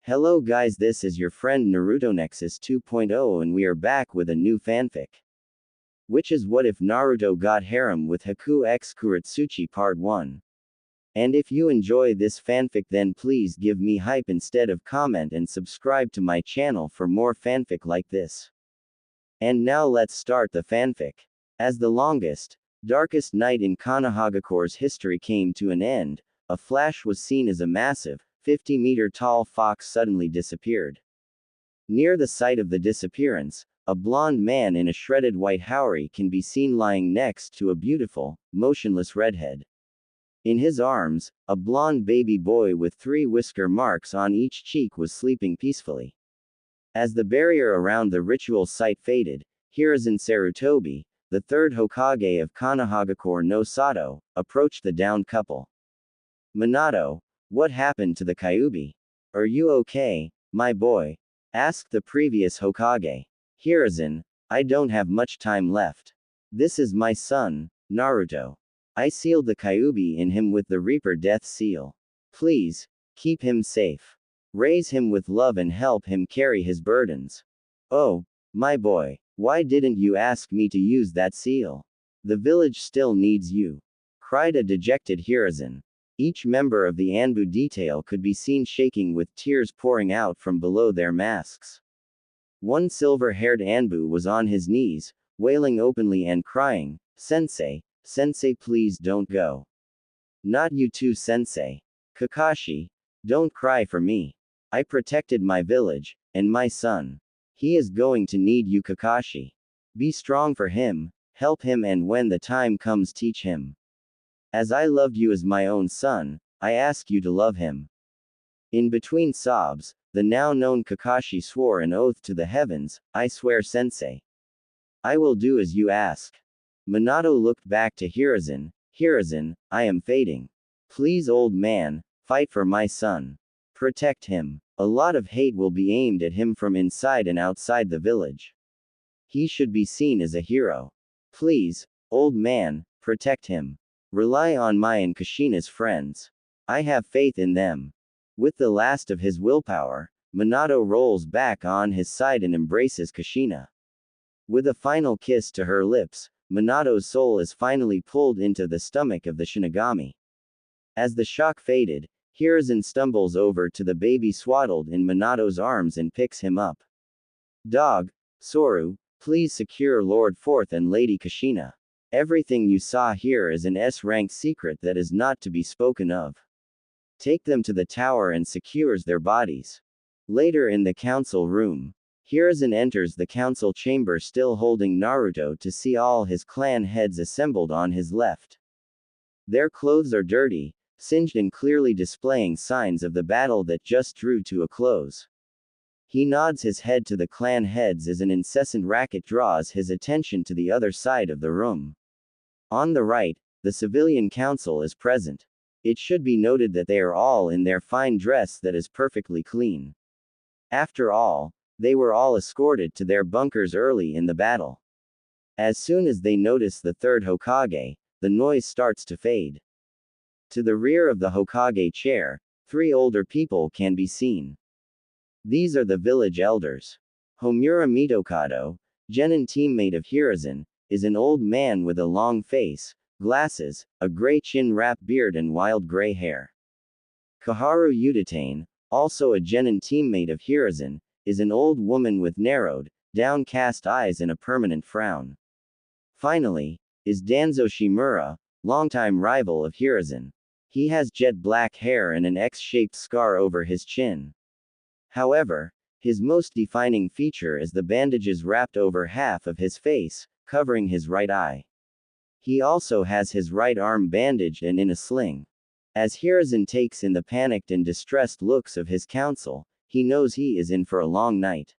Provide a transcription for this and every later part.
Hello guys, this is your friend Naruto Nexus 2.0 and we are back with a new fanfic. Which is what if Naruto got Harem with Haku x Kuratsuchi Part 1. And if you enjoy this fanfic then please give me hype instead of comment and subscribe to my channel for more fanfic like this. And now let's start the fanfic. As the longest, darkest night in Konohagacore's history came to an end, a flash was seen as a massive, 50-meter-tall fox suddenly disappeared. Near the site of the disappearance, a blond man in a shredded white haori can be seen lying next to a beautiful, motionless redhead. In his arms, a blond baby boy with 3 whisker marks on each cheek was sleeping peacefully. As the barrier around the ritual site faded, Hiruzen Sarutobi, the third Hokage of Konohagakure no Sato, approached the downed couple. Minato, what happened to the Kyuubi? Are you okay, my boy? Asked the previous Hokage. Hiruzen, I don't have much time left. This is my son, Naruto. I sealed the Kyuubi in him with the Reaper Death Seal. Please, keep him safe. Raise him with love and help him carry his burdens. Oh, my boy, why didn't you ask me to use that seal? The village still needs you. Cried a dejected Hiruzen. Each member of the Anbu detail could be seen shaking with tears pouring out from below their masks. One silver-haired Anbu was on his knees, wailing openly and crying, Sensei, Sensei please don't go. Not you too Sensei. Kakashi, don't cry for me. I protected my village, and my son. He is going to need you Kakashi. Be strong for him, help him and when the time comes teach him. As I loved you as my own son, I ask you to love him. In between sobs, the now known Kakashi swore an oath to the heavens, I swear Sensei. I will do as you ask. Minato looked back to Hiruzen, Hiruzen, I am fading. Please old man, fight for my son. Protect him. A lot of hate will be aimed at him from inside and outside the village. He should be seen as a hero. Please, old man, protect him. Rely on my and Kushina's friends. I have faith in them. With the last of his willpower, Minato rolls back on his side and embraces Kushina. With a final kiss to her lips, Minato's soul is finally pulled into the stomach of the Shinigami. As the shock faded, Hiruzen stumbles over to the baby swaddled in Minato's arms and picks him up. Dog, Soru, please secure Lord Fourth and Lady Kushina. Everything you saw here is an S-rank secret that is not to be spoken of. Take them to the tower and secures their bodies. Later in the council room, Hiruzen enters the council chamber still holding Naruto to see all his clan heads assembled on his left. Their clothes are dirty, singed and clearly displaying signs of the battle that just drew to a close. He nods his head to the clan heads as an incessant racket draws his attention to the other side of the room. On the right, the civilian council is present. It should be noted that they are all in their fine dress that is perfectly clean. After all, they were all escorted to their bunkers early in the battle. As soon as they notice the third Hokage, the noise starts to fade. To the rear of the Hokage chair, 3 older people can be seen. These are the village elders. Homura Mitokado, Genin teammate of Hiruzen, is an old man with a long face, glasses, a gray chin-wrap beard and wild gray hair. Kaharu Udatane, also a Genin teammate of Hiruzen, is an old woman with narrowed, downcast eyes and a permanent frown. Finally, is Danzo Shimura, longtime rival of Hiruzen. He has jet black hair and an X-shaped scar over his chin. However, his most defining feature is the bandages wrapped over half of his face, covering his right eye. He also has his right arm bandaged and in a sling. As Hiruzen takes in the panicked and distressed looks of his council, he knows he is in for a long night.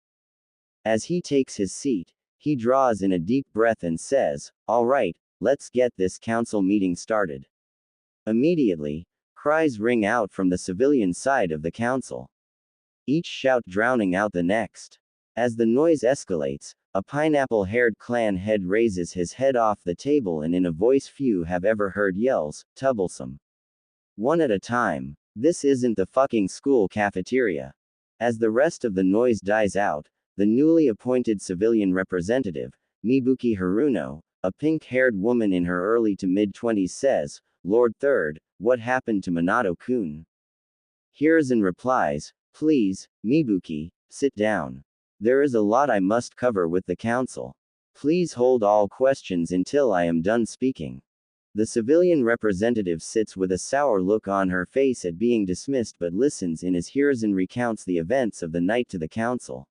As he takes his seat, he draws in a deep breath and says, "All right, let's get this council meeting started." Immediately, cries ring out from the civilian side of the council. Each shout drowning out the next. As the noise escalates, a pineapple-haired clan head raises his head off the table and in a voice few have ever heard yells, "Troublesome." One at a time. This isn't the fucking school cafeteria. As the rest of the noise dies out, the newly appointed civilian representative, Mibuki Haruno, a pink-haired woman in her early to mid-20s says, "Lord Third, what happened to Minato-kun?" Hiruzen replies, "Please, Mibuki, sit down. There is a lot I must cover with the council. Please hold all questions until I am done speaking." The civilian representative sits with a sour look on her face at being dismissed but listens in as Hiruzen recounts the events of the night to the council.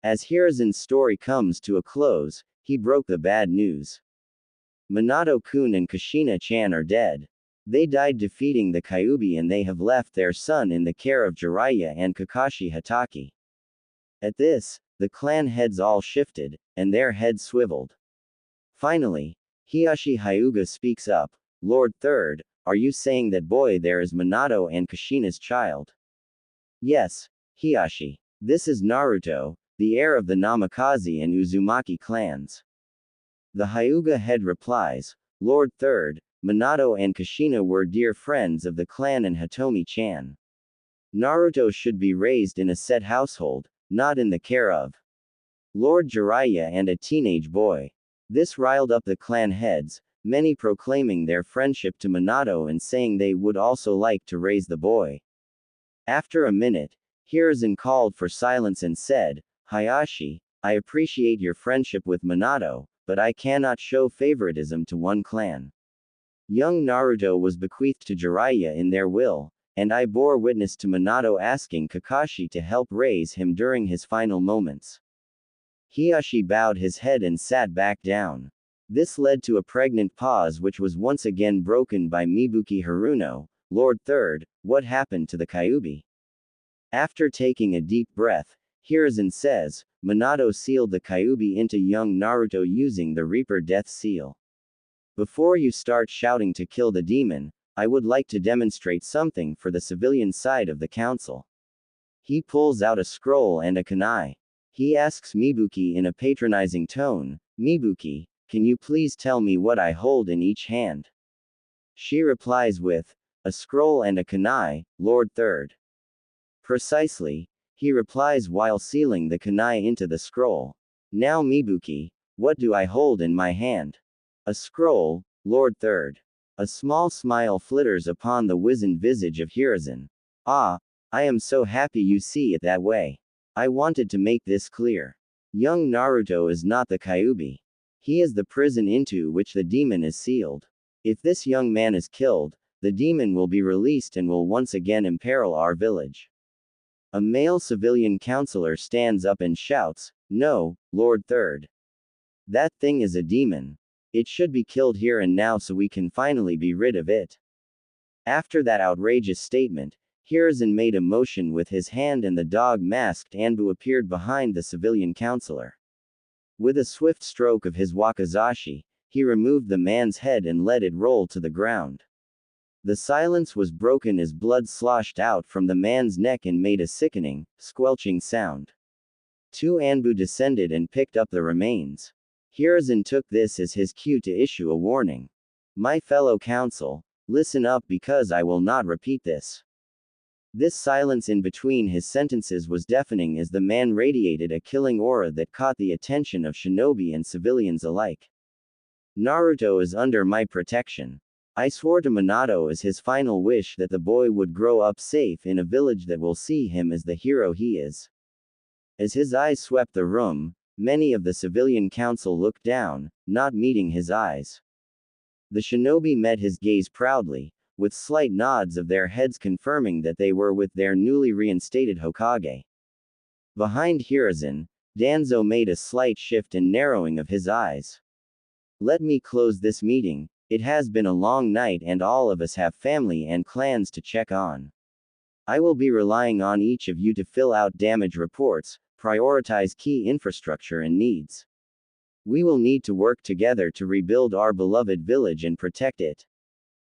As Hiruzen's story comes to a close, he broke the bad news. Minato-kun and Kushina-chan are dead. They died defeating the Kyuubi and they have left their son in the care of Jiraiya and Kakashi Hatake. At this, the clan heads all shifted, and their heads swiveled. Finally, Hiashi Hyuga speaks up, "Lord Third, are you saying that boy there is Minato and Kushina's child?" "Yes, Hiashi. This is Naruto, the heir of the Namikaze and Uzumaki clans." The Hyuga head replies, "Lord Third, Minato and Kushina were dear friends of the clan and Hitomi-chan. Naruto should be raised in a set household, not in the care of Lord Jiraiya and a teenage boy." This riled up the clan heads, many proclaiming their friendship to Minato and saying they would also like to raise the boy. After a minute, Hiruzen called for silence and said, "Hayashi, I appreciate your friendship with Minato, but I cannot show favoritism to one clan. Young Naruto was bequeathed to Jiraiya in their will, and I bore witness to Minato asking Kakashi to help raise him during his final moments." Hiashi bowed his head and sat back down. This led to a pregnant pause which was once again broken by Mibuki Haruno, "Lord Third, what happened to the Kyuubi?" After taking a deep breath, Hiruzen says, "Minato sealed the Kyuubi into young Naruto using the Reaper Death Seal. Before you start shouting to kill the demon, I would like to demonstrate something for the civilian side of the council." He pulls out a scroll and a kunai. He asks Mibuki in a patronizing tone, "Mibuki, can you please tell me what I hold in each hand?" She replies with, "A scroll and a kunai, Lord Third." "Precisely," he replies while sealing the kunai into the scroll. "Now Mibuki, what do I hold in my hand?" "A scroll, Lord Third." A small smile flitters upon the wizened visage of Hiruzen. "Ah, I am so happy you see it that way. I wanted to make this clear. Young Naruto is not the Kyuubi. He is the prison into which the demon is sealed. If this young man is killed, the demon will be released and will once again imperil our village." A male civilian counselor stands up and shouts, "No, Lord Third. That thing is a demon. It should be killed here and now so we can finally be rid of it." After that outrageous statement, Hiruzen made a motion with his hand and the dog-masked Anbu appeared behind the civilian counselor. With a swift stroke of his wakizashi, he removed the man's head and let it roll to the ground. The silence was broken as blood sloshed out from the man's neck and made a sickening, squelching sound. Two Anbu descended and picked up the remains. Hiruzen took this as his cue to issue a warning. "My fellow council, listen up because I will not repeat this." This silence in between his sentences was deafening as the man radiated a killing aura that caught the attention of shinobi and civilians alike. "Naruto is under my protection. I swore to Minato as his final wish that the boy would grow up safe in a village that will see him as the hero he is." As his eyes swept the room, many of the civilian council looked down, not meeting his eyes. The shinobi met his gaze proudly, with slight nods of their heads confirming that they were with their newly reinstated Hokage. Behind Hiruzen, Danzo made a slight shift and narrowing of his eyes. "Let me close this meeting, it has been a long night and all of us have family and clans to check on. I will be relying on each of you to fill out damage reports, prioritize key infrastructure and needs. We will need to work together to rebuild our beloved village and protect it.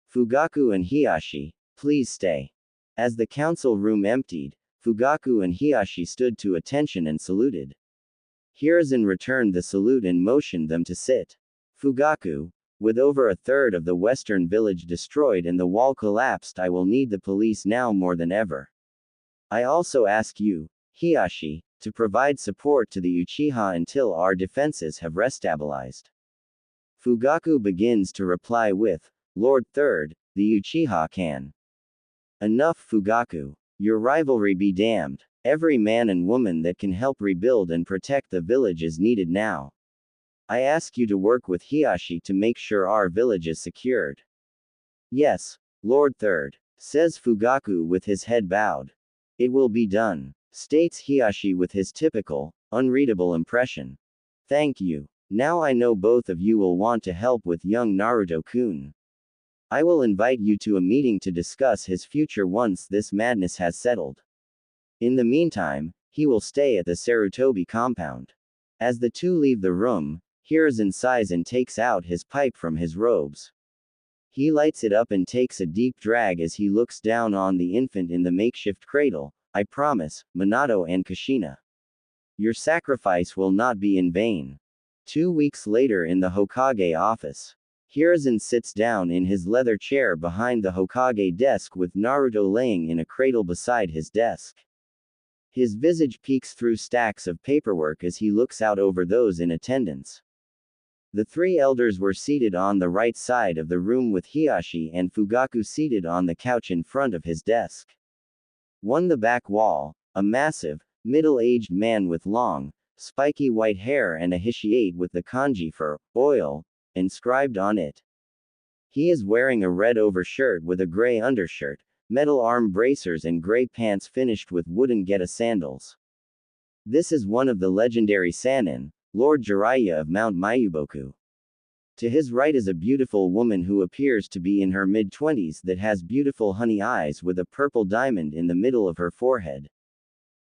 Fugaku and Hiashi, please stay." As the council room emptied, Fugaku and Hiashi stood to attention and saluted. Hiruzen returned the salute and motioned them to sit. "Fugaku, with over a third of the western village destroyed and the wall collapsed, I will need the police now more than ever. I also ask you, Hiyashi, to provide support to the Uchiha until our defenses have restabilized. Fugaku begins to reply with, Lord Third, the Uchiha can. Enough Fugaku. Your rivalry be damned. Every man and woman that can help rebuild and protect the village is needed now. I ask you to work with Hiyashi to make sure our village is secured. Yes, Lord Third, says Fugaku with his head bowed. It will be done, states Hiyashi with his typical, unreadable impression. Thank you. Now I know both of you will want to help with young Naruto-kun. I will invite you to a meeting to discuss his future once this madness has settled. In the meantime, he will stay at the Sarutobi compound. As the two leave the room, Hiruzen sighs and takes out his pipe from his robes. He lights it up and takes a deep drag as he looks down on the infant in the makeshift cradle. I promise, Minato and Kushina. Your sacrifice will not be in vain. 2 weeks later in the Hokage office. Hiruzen sits down in his leather chair behind the Hokage desk with Naruto laying in a cradle beside his desk. His visage peeks through stacks of paperwork as he looks out over those in attendance. The three elders were seated on the right side of the room with Hiyashi and Fugaku seated on the couch in front of his desk. On the back wall, a massive, middle-aged man with long, spiky white hair and a hishiate with the kanji for oil inscribed on it. He is wearing a red overshirt with a gray undershirt, metal arm bracers and gray pants finished with wooden geta sandals. This is one of the legendary Sannin, Lord Jiraiya of Mount Mayuboku. To his right is a beautiful woman who appears to be in her mid-20s that has beautiful honey eyes with a purple diamond in the middle of her forehead.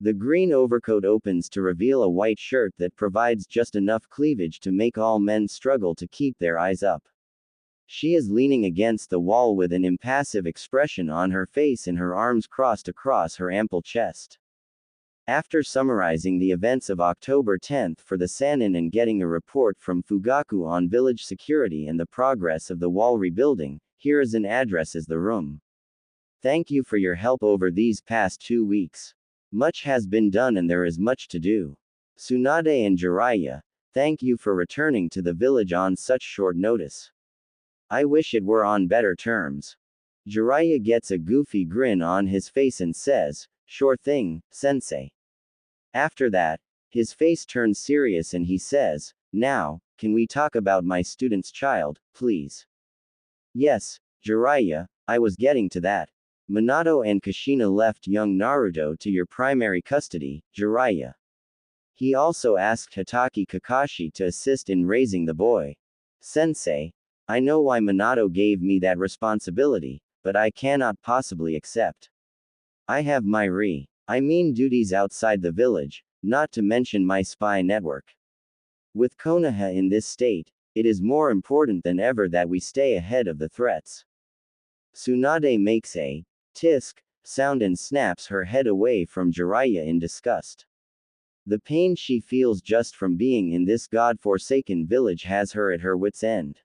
The green overcoat opens to reveal a white shirt that provides just enough cleavage to make all men struggle to keep their eyes up. She is leaning against the wall with an impassive expression on her face and her arms crossed across her ample chest. After summarizing the events of October 10th for the Sannin and getting a report from Fugaku on village security and the progress of the wall rebuilding, Hiruzen addresses the room. Thank you for your help over these past 2 weeks. Much has been done and there is much to do. Tsunade and Jiraiya, thank you for returning to the village on such short notice. I wish it were on better terms. Jiraiya gets a goofy grin on his face and says, sure thing, sensei. After that, his face turns serious and he says, now, can we talk about my student's child, please? Yes, Jiraiya, I was getting to that. Minato and Kushina left young Naruto to your primary custody, Jiraiya. He also asked Hitaki Kakashi to assist in raising the boy. Sensei, I know why Minato gave me that responsibility, but I cannot possibly accept. I have my duties outside the village, not to mention my spy network. With Konoha in this state, it is more important than ever that we stay ahead of the threats. Tsunade makes a tisk sound and snaps her head away from Jiraiya in disgust. The pain she feels just from being in this god-forsaken village has her at her wit's end.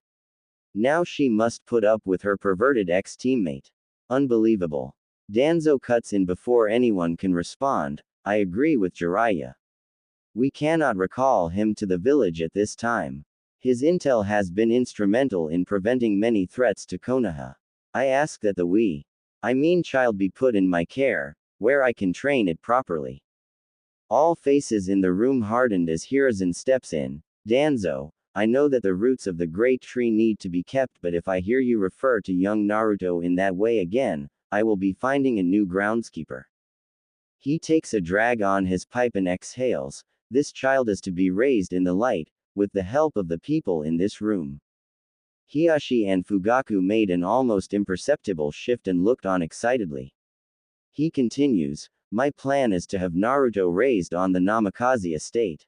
Now she must put up with her perverted ex-teammate. Unbelievable. Danzo cuts in before anyone can respond. I agree with Jiraiya. We cannot recall him to the village at this time. His intel has been instrumental in preventing many threats to Konoha. I ask that the child be put in my care, where I can train it properly. All faces in the room hardened as Hiruzen steps in. Danzo, I know that the roots of the great tree need to be kept, but if I hear you refer to young Naruto in that way again, I will be finding a new groundskeeper. He takes a drag on his pipe and exhales. This child is to be raised in the light, with the help of the people in this room. Hiyashi and Fugaku made an almost imperceptible shift and looked on excitedly. He continues, my plan is to have Naruto raised on the Namikaze estate.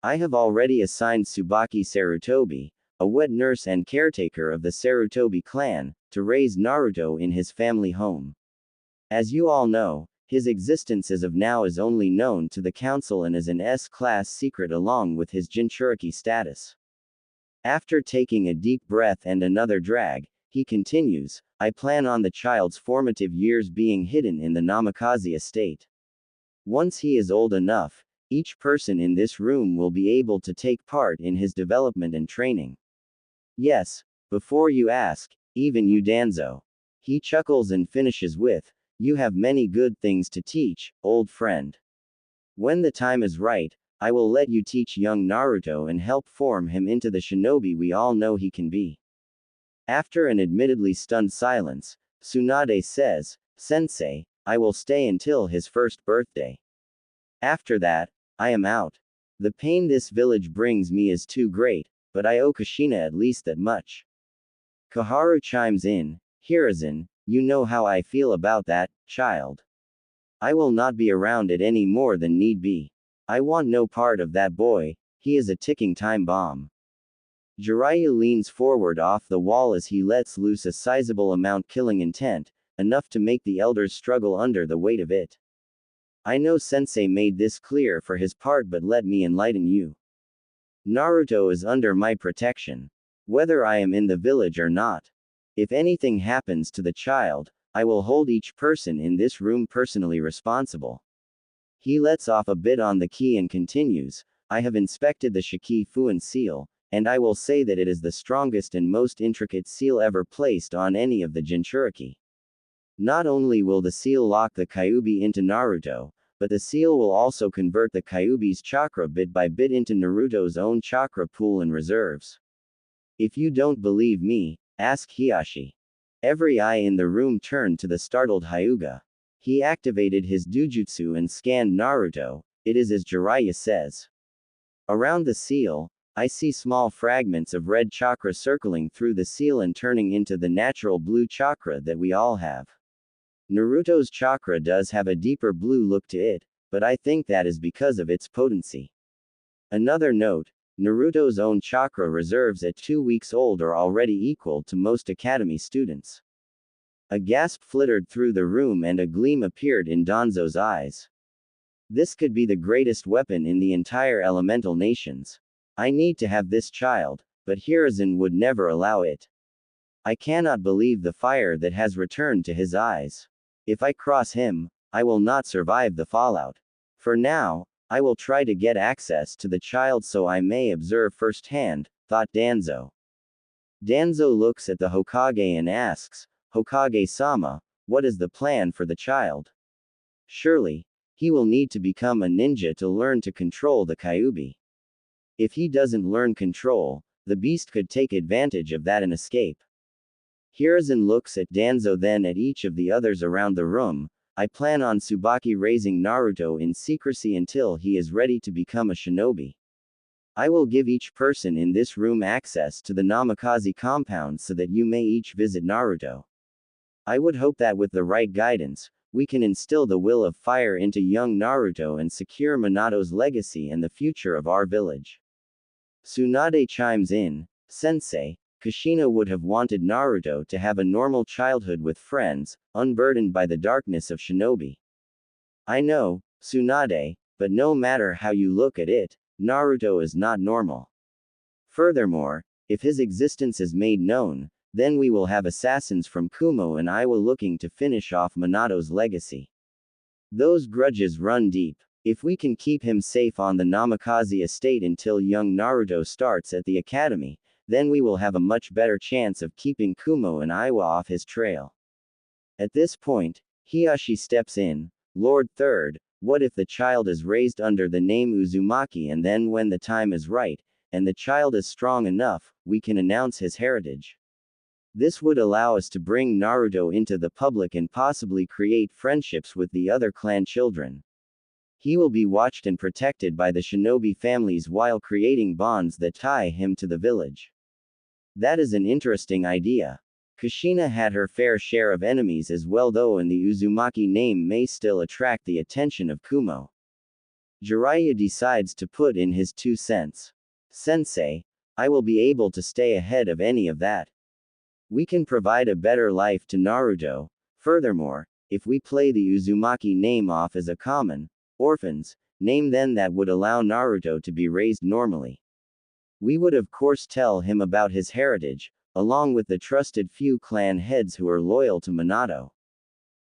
I have already assigned Tsubaki Sarutobi, a wet nurse and caretaker of the Sarutobi clan, to raise Naruto in his family home. As you all know, his existence as of now is only known to the council and is an S-class secret along with his Jinchuriki status. After taking a deep breath and another drag, He continues, I plan on the child's formative years being hidden in the Namikaze estate. Once he is old enough, each person in this room will be able to take part in his development and training. Yes, before you ask, even you Danzo. He chuckles and finishes with, you have many good things to teach, old friend. When the time is right, I will let you teach young Naruto and help form him into the shinobi we all know he can be. After an admittedly stunned silence, Tsunade says, Sensei, I will stay until his first birthday. After that, I am out. The pain this village brings me is too great, but I owe Kushina at least that much. Koharu chimes in, Hiruzen, you know how I feel about that, child. I will not be around it any more than need be. I want no part of that boy, he is a ticking time bomb. Jiraiya leans forward off the wall as he lets loose a sizable amount killing intent, enough to make the elders struggle under the weight of it. I know Sensei made this clear for his part, but let me enlighten you. Naruto is under my protection. Whether I am in the village or not. If anything happens to the child, I will hold each person in this room personally responsible. He lets off a bit on the key and continues, I have inspected the Shikifuan seal, and I will say that it is the strongest and most intricate seal ever placed on any of the Jinchuriki. Not only will the seal lock the Kyuubi into Naruto, but the seal will also convert the Kyuubi's chakra bit by bit into Naruto's own chakra pool and reserves. If you don't believe me, ask Hiashi. Every eye in the room turned to the startled Hyuga. He activated his Dujutsu and scanned Naruto, it is as Jiraiya says. Around the seal, I see small fragments of red chakra circling through the seal and turning into the natural blue chakra that we all have. Naruto's chakra does have a deeper blue look to it, but I think that is because of its potency. Another note, Naruto's own chakra reserves at 2 weeks old are already equal to most academy students. A gasp flittered through the room and a gleam appeared in Danzo's eyes. This could be the greatest weapon in the entire elemental nations. I need to have this child, but Hiruzen would never allow it. I cannot believe the fire that has returned to his eyes. If I cross him, I will not survive the fallout. For now, I will try to get access to the child so I may observe firsthand, thought Danzo. Danzo looks at the Hokage and asks, Hokage-sama, what is the plan for the child? Surely, he will need to become a ninja to learn to control the Kyuubi. If he doesn't learn control, the beast could take advantage of that and escape. Hiruzen looks at Danzo, then at each of the others around the room. I plan on Tsubaki raising Naruto in secrecy until he is ready to become a shinobi. I will give each person in this room access to the Namikaze compound so that you may each visit Naruto. I would hope that with the right guidance, we can instill the will of fire into young Naruto and secure Minato's legacy and the future of our village. Tsunade chimes in, Sensei, Kushina would have wanted Naruto to have a normal childhood with friends, unburdened by the darkness of shinobi. I know, Tsunade, but no matter how you look at it, Naruto is not normal. Furthermore, if his existence is made known, then we will have assassins from Kumo and Iwa looking to finish off Minato's legacy. Those grudges run deep. If we can keep him safe on the Namikaze estate until young Naruto starts at the academy, then we will have a much better chance of keeping Kumo and Iwa off his trail. At this point, Hiashi steps in, Lord Third, what if the child is raised under the name Uzumaki and then when the time is right, and the child is strong enough, we can announce his heritage. This would allow us to bring Naruto into the public and possibly create friendships with the other clan children. He will be watched and protected by the shinobi families while creating bonds that tie him to the village. That is an interesting idea. Kushina had her fair share of enemies as well, though, and the Uzumaki name may still attract the attention of Kumo. Jiraiya decides to put in his 2 cents. Sensei, I will be able to stay ahead of any of that. We can provide a better life to Naruto. Furthermore, if we play the Uzumaki name off as a common, orphans, name, then that would allow Naruto to be raised normally. We would of course tell him about his heritage, along with the trusted few clan heads who are loyal to Minato.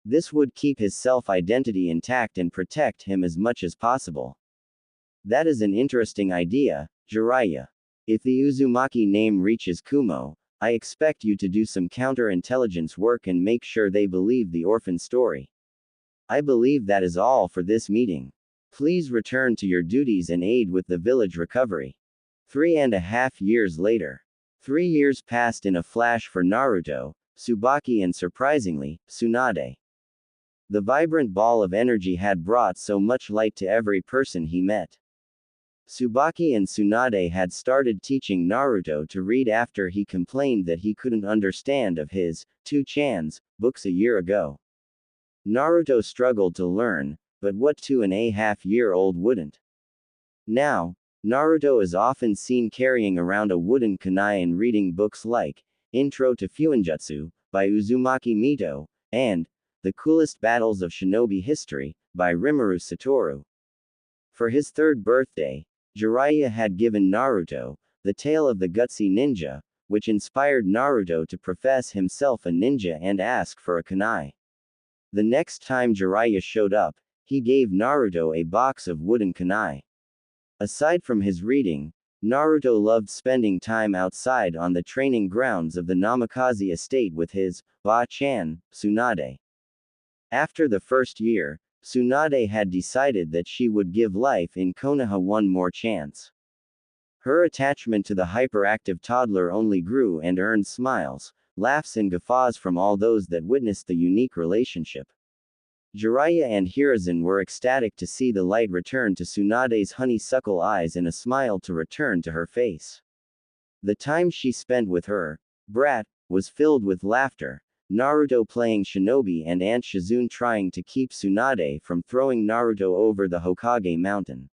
This would keep his self-identity intact and protect him as much as possible. That is an interesting idea, Jiraiya. If the Uzumaki name reaches Kumo, I expect you to do some counterintelligence work and make sure they believe the orphan story. I believe that is all for this meeting. Please return to your duties and aid with the village recovery. 3.5 years later. 3 years passed in a flash for Naruto, Tsubaki and surprisingly, Tsunade. The vibrant ball of energy had brought so much light to every person he met. Tsubaki and Tsunade had started teaching Naruto to read after he complained that he couldn't understand of his, 2-chan's, books a year ago. Naruto struggled to learn, but what 2.5-year-old wouldn't? Now, Naruto is often seen carrying around a wooden kunai and reading books like Intro to Fuinjutsu, by Uzumaki Mito, and The Coolest Battles of Shinobi History, by Rimuru Satoru. For his 3rd birthday, Jiraiya had given Naruto The Tale of the Gutsy Ninja, which inspired Naruto to profess himself a ninja and ask for a kunai. The next time Jiraiya showed up, he gave Naruto a box of wooden kunai. Aside from his reading, Naruto loved spending time outside on the training grounds of the Namikaze estate with his ba-chan, Tsunade. After the first year, Tsunade had decided that she would give life in Konoha one more chance. Her attachment to the hyperactive toddler only grew and earned smiles, laughs and guffaws from all those that witnessed the unique relationship. Jiraiya and Hiruzen were ecstatic to see the light return to Tsunade's honeysuckle eyes and a smile to return to her face. The time she spent with her brat was filled with laughter, Naruto playing shinobi and Aunt Shizune trying to keep Tsunade from throwing Naruto over the Hokage mountain.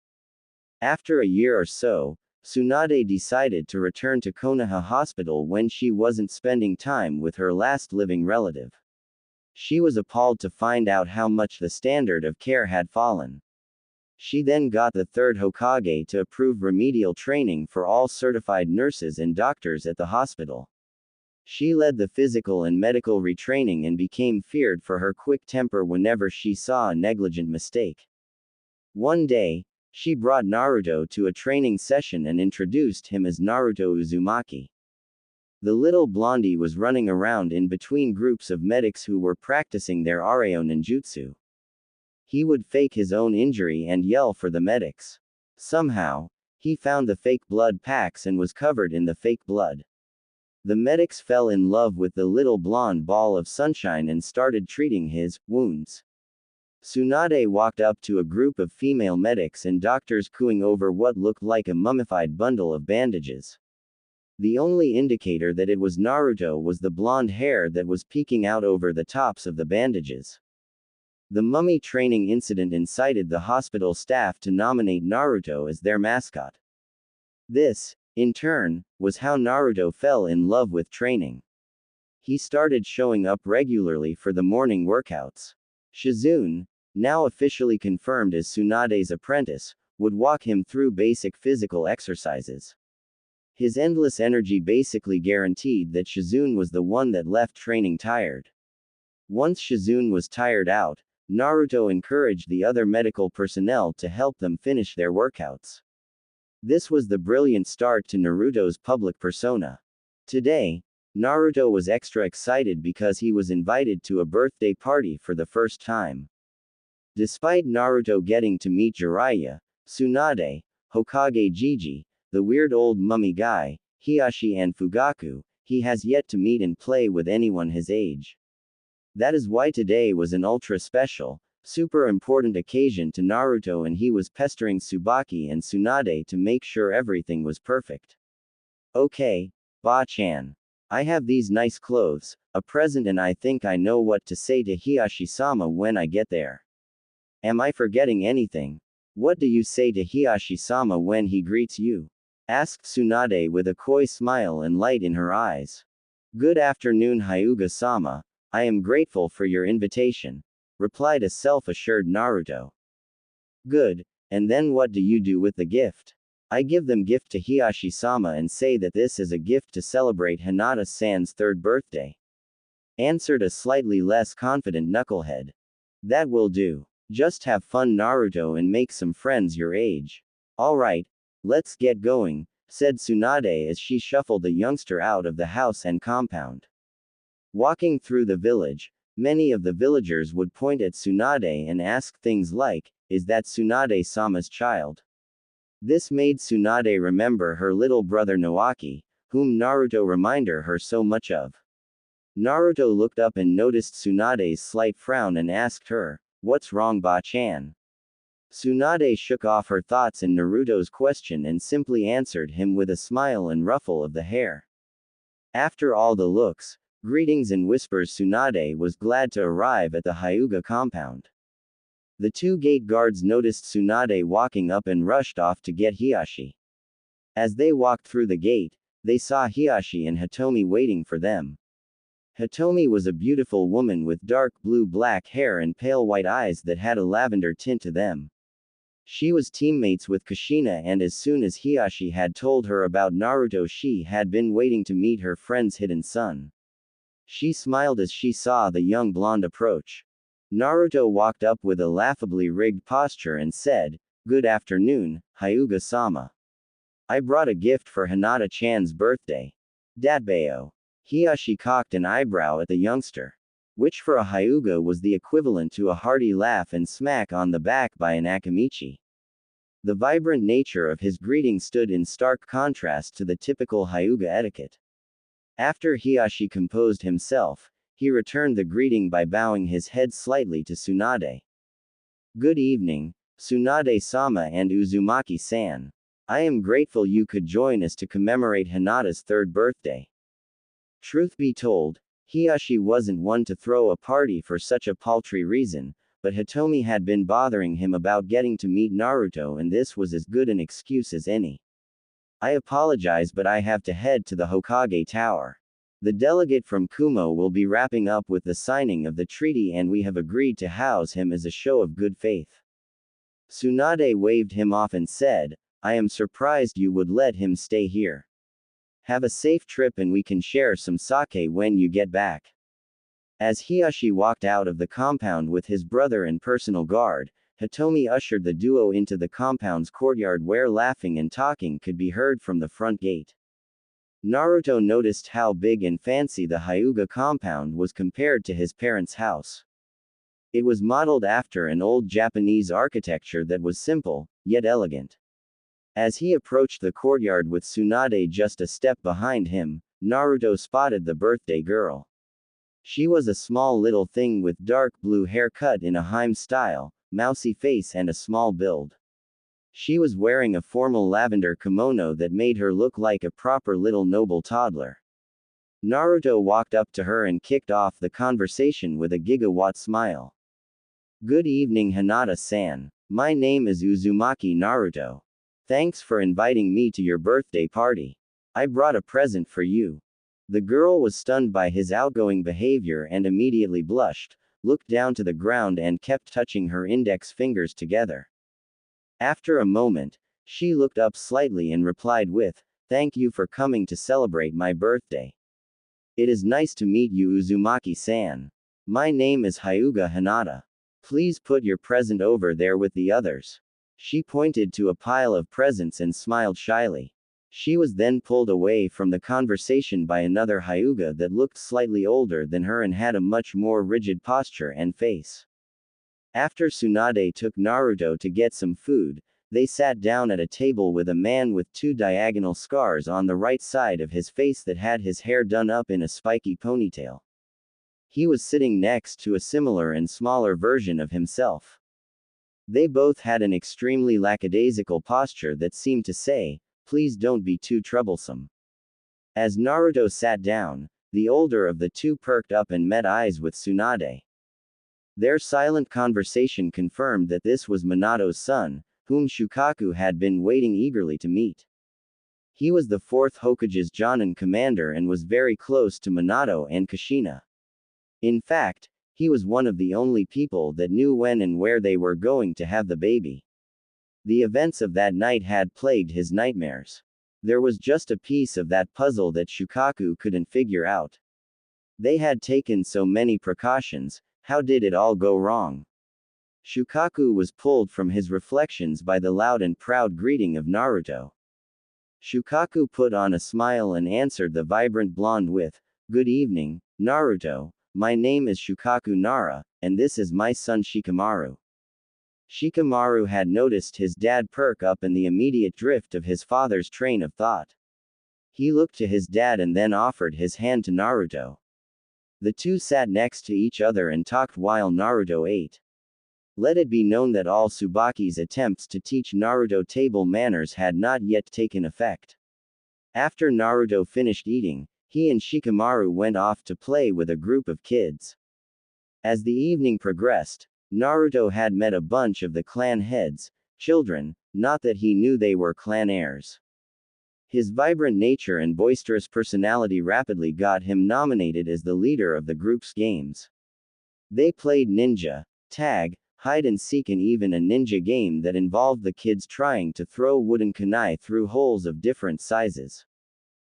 After a year or so, Tsunade decided to return to Konoha Hospital when she wasn't spending time with her last living relative. She was appalled to find out how much the standard of care had fallen. She then got the 3rd Hokage to approve remedial training for all certified nurses and doctors at the hospital. She led the physical and medical retraining and became feared for her quick temper whenever she saw a negligent mistake. One day, she brought Naruto to a training session and introduced him as Naruto Uzumaki. The little blondie was running around in between groups of medics who were practicing their Areo ninjutsu. He would fake his own injury and yell for the medics. Somehow, he found the fake blood packs and was covered in the fake blood. The medics fell in love with the little blonde ball of sunshine and started treating his wounds. Tsunade walked up to a group of female medics and doctors cooing over what looked like a mummified bundle of bandages. The only indicator that it was Naruto was the blonde hair that was peeking out over the tops of the bandages. The mummy training incident incited the hospital staff to nominate Naruto as their mascot. This, in turn, was how Naruto fell in love with training. He started showing up regularly for the morning workouts. Shizune, now officially confirmed as Tsunade's apprentice, would walk him through basic physical exercises. His endless energy basically guaranteed that Shizune was the one that left training tired. Once Shizune was tired out, Naruto encouraged the other medical personnel to help them finish their workouts. This was the brilliant start to Naruto's public persona. Today, Naruto was extra excited because he was invited to a birthday party for the first time. Despite Naruto getting to meet Jiraiya, Tsunade, Hokage Jiji, the weird old mummy guy, Hiashi and Fugaku, he has yet to meet and play with anyone his age. That is why today was an ultra special, super important occasion to Naruto and he was pestering Tsubaki and Tsunade to make sure everything was perfect. Okay, Ba-chan. I have these nice clothes, a present and I think I know what to say to Hiashi-sama when I get there. Am I forgetting anything? What do you say to Hiashi-sama when he greets you? Asked Tsunade with a coy smile and light in her eyes. Good afternoon Hyuga-sama, I am grateful for your invitation, replied a self-assured Naruto. Good, and then what do you do with the gift? I give them gift to Hiyashi-sama and say that this is a gift to celebrate Hinata-san's 3rd birthday. Answered a slightly less confident knucklehead. That will do. Just have fun, Naruto, and make some friends your age. Alright, let's get going, said Tsunade as she shuffled the youngster out of the house and compound. Walking through the village, many of the villagers would point at Tsunade and ask things like, "Is that Tsunade-sama's child?" This made Tsunade remember her little brother Naoki, whom Naruto reminded her so much of. Naruto looked up and noticed Tsunade's slight frown and asked her, "What's wrong, Ba-chan?" Tsunade shook off her thoughts in Naruto's question and simply answered him with a smile and ruffle of the hair. After all the looks, greetings and whispers, Tsunade was glad to arrive at the Hyuga compound. The 2 gate guards noticed Tsunade walking up and rushed off to get Hiyashi. As they walked through the gate, they saw Hiyashi and Hitomi waiting for them. Hitomi was a beautiful woman with dark blue-black hair and pale white eyes that had a lavender tint to them. She was teammates with Kushina, and as soon as Hiyashi had told her about Naruto, she had been waiting to meet her friend's hidden son. She smiled as she saw the young blonde approach. Naruto walked up with a laughably rigged posture and said, "Good afternoon, Hyuga-sama. I brought a gift for Hinata-chan's birthday." Datbeo. Hiyashi cocked an eyebrow at the youngster, which for a Hyuga was the equivalent to a hearty laugh and smack on the back by an Akamichi. The vibrant nature of his greeting stood in stark contrast to the typical Hyuga etiquette. After Hiyashi composed himself, he returned the greeting by bowing his head slightly to Tsunade. "Good evening, Tsunade-sama and Uzumaki-san. I am grateful you could join us to commemorate Hinata's 3rd birthday." Truth be told, Hiyashi wasn't one to throw a party for such a paltry reason, but Hitomi had been bothering him about getting to meet Naruto, and this was as good an excuse as any. "I apologize, but I have to head to the Hokage Tower. The delegate from Kumo will be wrapping up with the signing of the treaty, and we have agreed to house him as a show of good faith." Tsunade waved him off and said, "I am surprised you would let him stay here. Have a safe trip and we can share some sake when you get back." As Hiyashi walked out of the compound with his brother and personal guard, Hitomi ushered the duo into the compound's courtyard, where laughing and talking could be heard from the front gate. Naruto noticed how big and fancy the Hyuga compound was compared to his parents' house. It was modeled after an old Japanese architecture that was simple, yet elegant. As he approached the courtyard with Tsunade just a step behind him, Naruto spotted the birthday girl. She was a small little thing with dark blue hair cut in a Harem style, mousy face and a small build. She was wearing a formal lavender kimono that made her look like a proper little noble toddler. Naruto walked up to her and kicked off the conversation with a gigawatt smile. "Good evening, Hinata-san. My name is Uzumaki Naruto. Thanks for inviting me to your birthday party. I brought a present for you." The girl was stunned by his outgoing behavior and immediately blushed, looked down to the ground and kept touching her index fingers together. After a moment, she looked up slightly and replied with, "Thank you for coming to celebrate my birthday. It is nice to meet you, Uzumaki-san. My name is Hyuga Hinata. Please put your present over there with the others." She pointed to a pile of presents and smiled shyly. She was then pulled away from the conversation by another Hyuga that looked slightly older than her and had a much more rigid posture and face. After Tsunade took Naruto to get some food, they sat down at a table with a man with 2 diagonal scars on the right side of his face that had his hair done up in a spiky ponytail. He was sitting next to a similar and smaller version of himself. They both had an extremely lackadaisical posture that seemed to say, "Please don't be too troublesome." As Naruto sat down, the older of the two perked up and met eyes with Tsunade. Their silent conversation confirmed that this was Minato's son, whom Shukaku had been waiting eagerly to meet. He was the 4th Hokage's Jonin commander and was very close to Minato and Kushina. In fact, he was one of the only people that knew when and where they were going to have the baby. The events of that night had plagued his nightmares. There was just a piece of that puzzle that Shukaku couldn't figure out. They had taken so many precautions, how did it all go wrong? Shukaku was pulled from his reflections by the loud and proud greeting of Naruto. Shukaku put on a smile and answered the vibrant blonde with, "Good evening, Naruto. My name is Shukaku Nara, and this is my son Shikamaru." Shikamaru had noticed his dad perk up in the immediate drift of his father's train of thought. He looked to his dad and then offered his hand to Naruto. The two sat next to each other and talked while Naruto ate. Let it be known that all Tsubaki's attempts to teach Naruto table manners had not yet taken effect. After Naruto finished eating, he and Shikamaru went off to play with a group of kids. As the evening progressed, Naruto had met a bunch of the clan heads, children, not that he knew they were clan heirs. His vibrant nature and boisterous personality rapidly got him nominated as the leader of the group's games. They played ninja, tag, hide and seek and even a ninja game that involved the kids trying to throw wooden kunai through holes of different sizes.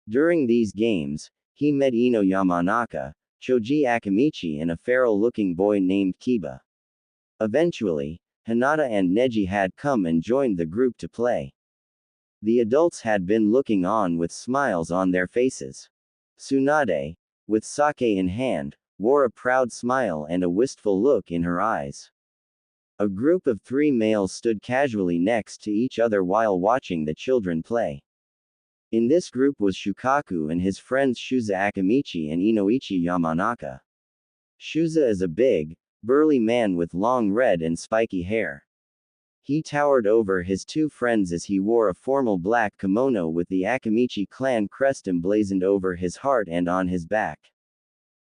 During these games, he met Ino Yamanaka, Choji Akamichi and a feral-looking boy named Kiba. Eventually, Hinata and Neji had come and joined the group to play. The adults had been looking on with smiles on their faces. Tsunade, with sake in hand, wore a proud smile and a wistful look in her eyes. A group of 3 males stood casually next to each other while watching the children play. In this group was Shukaku and his friends Shuza Akamichi and Inoichi Yamanaka. Shuza is a big, burly man with long red and spiky hair. He towered over his 2 friends as he wore a formal black kimono with the Akamichi clan crest emblazoned over his heart and on his back.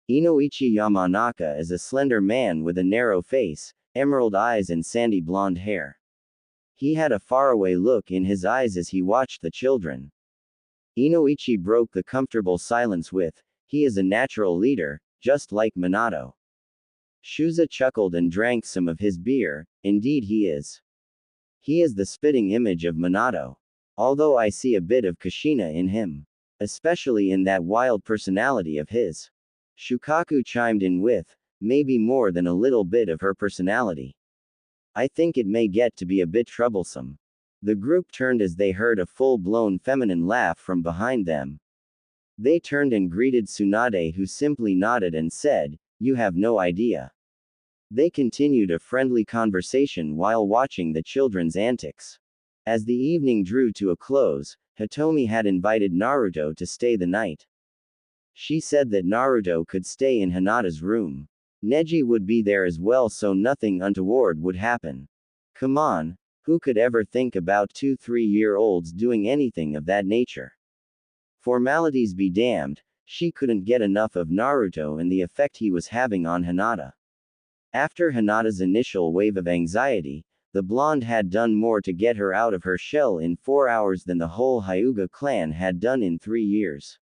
Inoichi Yamanaka is a slender man with a narrow face, emerald eyes and sandy blonde hair. He had a faraway look in his eyes as he watched the children. Inoichi broke the comfortable silence with, "He is a natural leader, just like Minato." Shuza chuckled and drank some of his beer. "Indeed he is. He is the spitting image of Minato. Although I see a bit of Kushina in him. Especially in that wild personality of his." Shukaku chimed in with, "Maybe more than a little bit of her personality. I think it may get to be a bit troublesome." The group turned as they heard a full-blown feminine laugh from behind them. They turned and greeted Tsunade, who simply nodded and said, "You have no idea." They continued a friendly conversation while watching the children's antics. As the evening drew to a close, Hitomi had invited Naruto to stay the night. She said that Naruto could stay in Hinata's room. Neji would be there as well so nothing untoward would happen. Come on, who could ever think about 2-3-year-olds doing anything of that nature? Formalities be damned, she couldn't get enough of Naruto and the effect he was having on Hinata. After Hinata's initial wave of anxiety, the blonde had done more to get her out of her shell in 4 hours than the whole Hyuga clan had done in 3 years.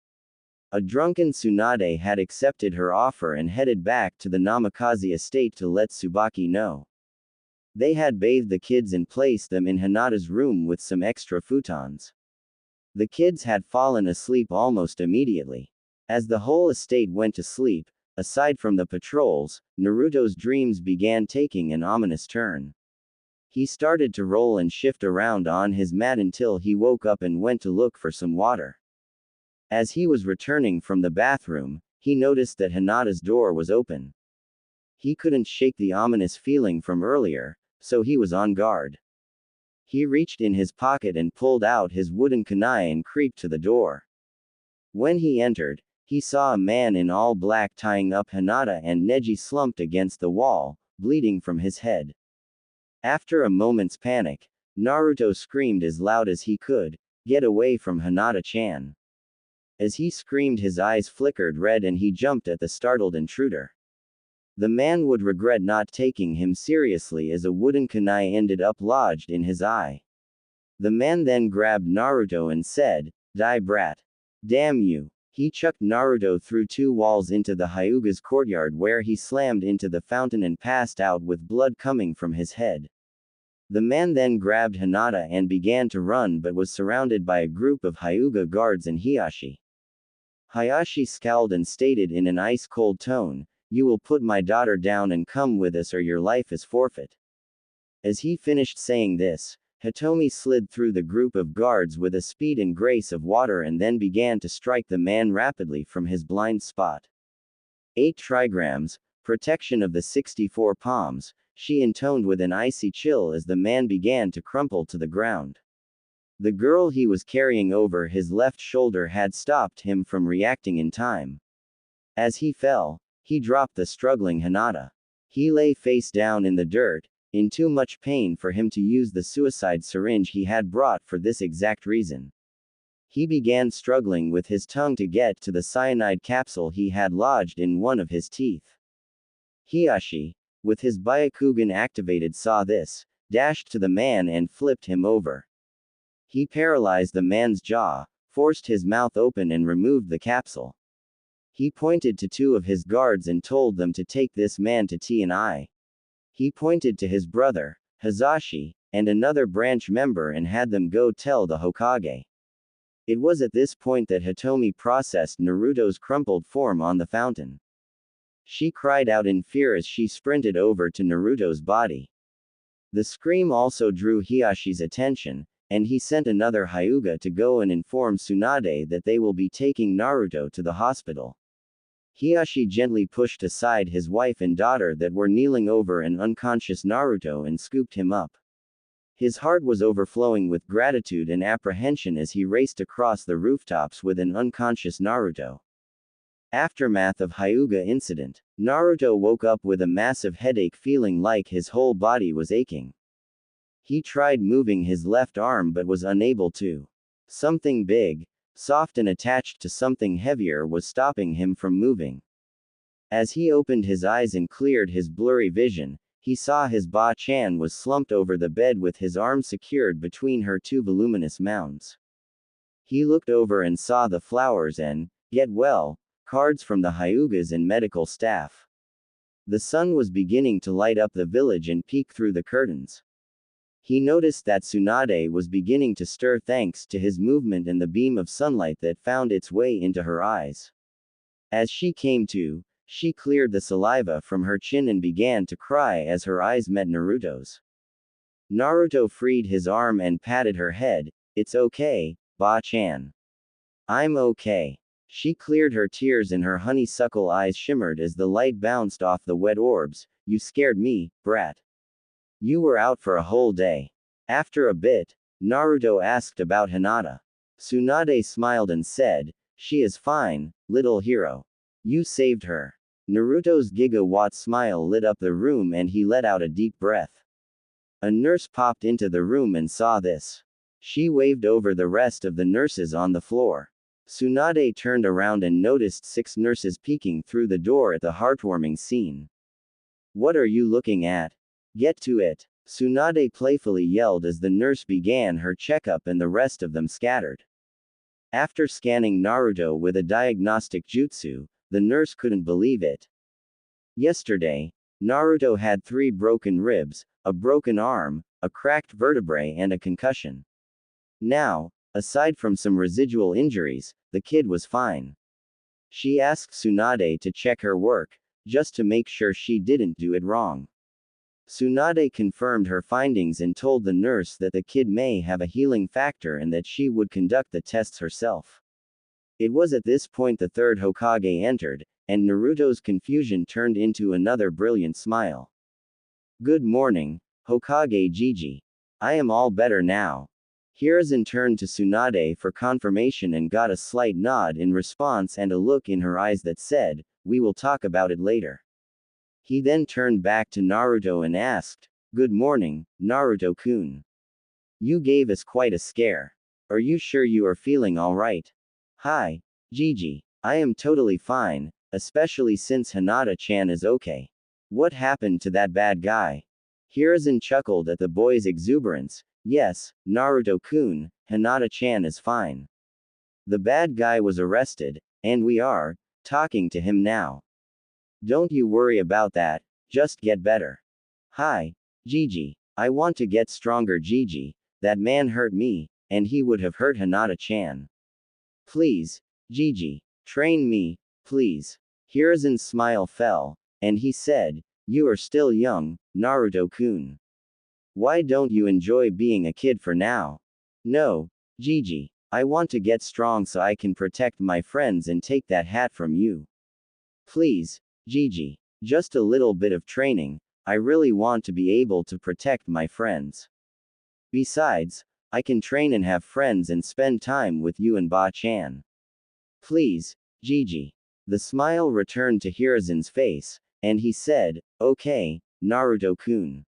A drunken Tsunade had accepted her offer and headed back to the Namikaze estate to let Tsubaki know. They had bathed the kids and placed them in Hinata's room with some extra futons. The kids had fallen asleep almost immediately. As the whole estate went to sleep, aside from the patrols, Naruto's dreams began taking an ominous turn. He started to roll and shift around on his mat until he woke up and went to look for some water. As he was returning from the bathroom, he noticed that Hinata's door was open. He couldn't shake the ominous feeling from earlier, so he was on guard. He reached in his pocket and pulled out his wooden kunai and creeped to the door. When he entered, he saw a man in all black tying up Hinata and Neji slumped against the wall, bleeding from his head. After a moment's panic, Naruto screamed as loud as he could, "Get away from Hinata-chan." As he screamed, his eyes flickered red and he jumped at the startled intruder. The man would regret not taking him seriously as a wooden kunai ended up lodged in his eye. The man then grabbed Naruto and said, "Die brat. Damn you." He chucked Naruto through 2 walls into the Hyuga's courtyard where he slammed into the fountain and passed out with blood coming from his head. The man then grabbed Hinata and began to run but was surrounded by a group of Hyuga guards and Hiyashi. Hayashi scowled and stated in an ice-cold tone, "You will put my daughter down and come with us or your life is forfeit." As he finished saying this, Hitomi slid through the group of guards with a speed and grace of water and then began to strike the man rapidly from his blind spot. 8 trigrams, protection of the 64 palms, she intoned with an icy chill as the man began to crumple to the ground. The girl he was carrying over his left shoulder had stopped him from reacting in time. As he fell, he dropped the struggling Hinata. He lay face down in the dirt, in too much pain for him to use the suicide syringe he had brought for this exact reason. He began struggling with his tongue to get to the cyanide capsule he had lodged in one of his teeth. Hiyashi, with his Byakugan activated, saw this, dashed to the man and flipped him over. He paralyzed the man's jaw, forced his mouth open and removed the capsule. He pointed to 2 of his guards and told them to take this man to T&I. He pointed to his brother, Hazashi, and another branch member and had them go tell the Hokage. It was at this point that Hitomi processed Naruto's crumpled form on the fountain. She cried out in fear as she sprinted over to Naruto's body. The scream also drew Hiyashi's attention, and he sent another Hyuga to go and inform Tsunade that they will be taking Naruto to the hospital. Hiyashi gently pushed aside his wife and daughter that were kneeling over an unconscious Naruto and scooped him up. His heart was overflowing with gratitude and apprehension as he raced across the rooftops with an unconscious Naruto. Aftermath of Hyuga incident. Naruto woke up with a massive headache, feeling like his whole body was aching. He tried moving his left arm but was unable to. Something big, soft and attached to something heavier was stopping him from moving. As he opened his eyes and cleared his blurry vision, he saw his Ba-chan was slumped over the bed with his arm secured between her 2 voluminous mounds. He looked over and saw the flowers and, get well, cards from the Hyugas and medical staff. The sun was beginning to light up the village and peek through the curtains. He noticed that Tsunade was beginning to stir thanks to his movement and the beam of sunlight that found its way into her eyes. As she came to, she cleared the saliva from her chin and began to cry as her eyes met Naruto's. Naruto freed his arm and patted her head. "It's okay, Ba-chan. I'm okay." She cleared her tears and her honeysuckle eyes shimmered as the light bounced off the wet orbs. "You scared me, brat. You were out for a whole day." After a bit, Naruto asked about Hinata. Tsunade smiled and said, "She is fine, little hero. You saved her." Naruto's gigawatt smile lit up the room and he let out a deep breath. A nurse popped into the room and saw this. She waved over the rest of the nurses on the floor. Tsunade turned around and noticed 6 nurses peeking through the door at the heartwarming scene. "What are you looking at? Get to it," Tsunade playfully yelled as the nurse began her checkup and the rest of them scattered. After scanning Naruto with a diagnostic jutsu, the nurse couldn't believe it. Yesterday, Naruto had 3 broken ribs, a broken arm, a cracked vertebrae and a concussion. Now, aside from some residual injuries, the kid was fine. She asked Tsunade to check her work, just to make sure she didn't do it wrong. Tsunade confirmed her findings and told the nurse that the kid may have a healing factor and that she would conduct the tests herself. It was at this point the 3rd Hokage entered, and Naruto's confusion turned into another brilliant smile. "Good morning, Hokage Gigi. I am all better now." Hiruzen turned to Tsunade for confirmation and got a slight nod in response and a look in her eyes that said, "We will talk about it later." He then turned back to Naruto and asked, "Good morning, Naruto-kun. You gave us quite a scare. Are you sure you are feeling alright?" "Hi, Gigi. I am totally fine, especially since Hinata-chan is okay." "What happened to that bad guy?" Hiruzen chuckled at the boy's exuberance. "Yes, Naruto-kun, Hinata-chan is fine. The bad guy was arrested, and we are talking to him now. Don't you worry about that, just get better." "Hi, Gigi. I want to get stronger, Gigi. That man hurt me, and he would have hurt Hinata-chan. Please, Gigi. Train me, please. Hiruzen's smile fell, and he said, you are still young, Naruto-kun. Why don't you enjoy being a kid for now? No, Gigi. I want to get strong so I can protect my friends and take that hat from you. Please, Gigi. Just a little bit of training. I really want to be able to protect my friends. Besides, I can train and have friends and spend time with you and Ba-chan. Please, Gigi. The smile returned to Hiruzen's face, and he said, okay, Naruto-kun.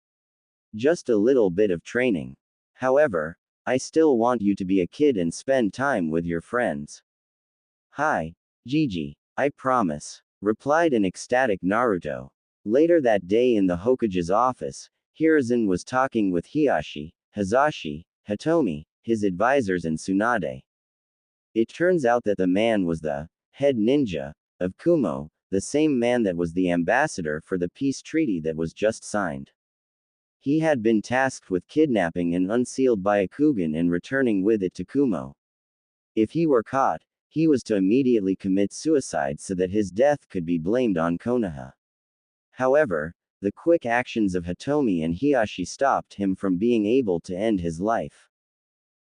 Just a little bit of training. However, I still want you to be a kid and spend time with your friends. Hi, Gigi. I promise, replied an ecstatic Naruto. Later that day in the Hokage's office, Hiruzen was talking with Hiashi, Hazashi, Hitomi, his advisors and Tsunade. It turns out that the man was the head ninja of Kumo, the same man that was the ambassador for the peace treaty that was just signed. He had been tasked with kidnapping an unsealed Byakugan and returning with it to Kumo. If he were caught, he was to immediately commit suicide so that his death could be blamed on Konoha. However, the quick actions of Hitomi and Hiashi stopped him from being able to end his life.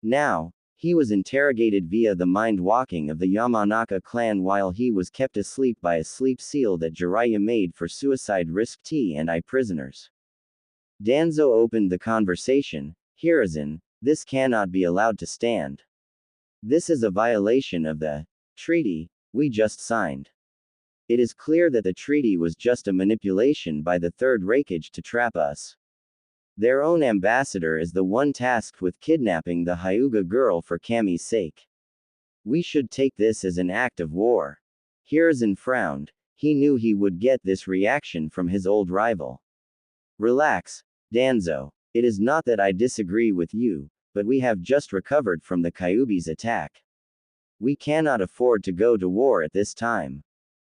Now, he was interrogated via the mind-walking of the Yamanaka clan while he was kept asleep by a sleep seal that Jiraiya made for suicide risk T&I prisoners. Danzo opened the conversation. Hiruzen, this cannot be allowed to stand. This is a violation of the treaty we just signed. It is clear that the treaty was just a manipulation by the Third Reikage to trap us. Their own ambassador is the one tasked with kidnapping the Hyuga girl for Kami's sake. We should take this as an act of war. Hiruzen frowned. He knew he would get this reaction from his old rival. Relax, Danzo. It is not that I disagree with you, but we have just recovered from the Kyuubi's attack. We cannot afford to go to war at this time.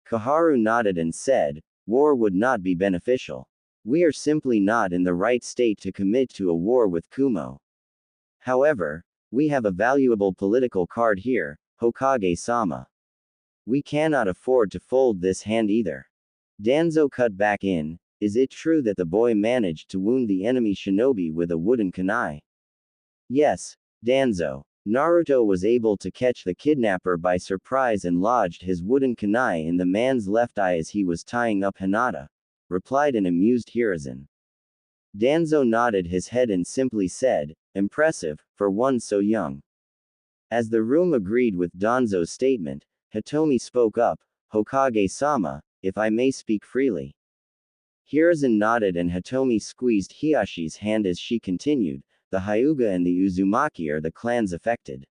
Koharu nodded and said, war would not be beneficial. We are simply not in the right state to commit to a war with Kumo. However, we have a valuable political card here, Hokage-sama. We cannot afford to fold this hand either. Danzo cut back in. Is it true that the boy managed to wound the enemy shinobi with a wooden kunai? Yes, Danzo. Naruto was able to catch the kidnapper by surprise and lodged his wooden kunai in the man's left eye as he was tying up Hinata, replied an amused Hiruzen. Danzo nodded his head and simply said, impressive, for one so young. As the room agreed with Danzo's statement, Hitomi spoke up, Hokage-sama, if I may speak freely. Hiruzen nodded and Hitomi squeezed Hiashi's hand as she continued, the Hyuga and the Uzumaki are the clans affected.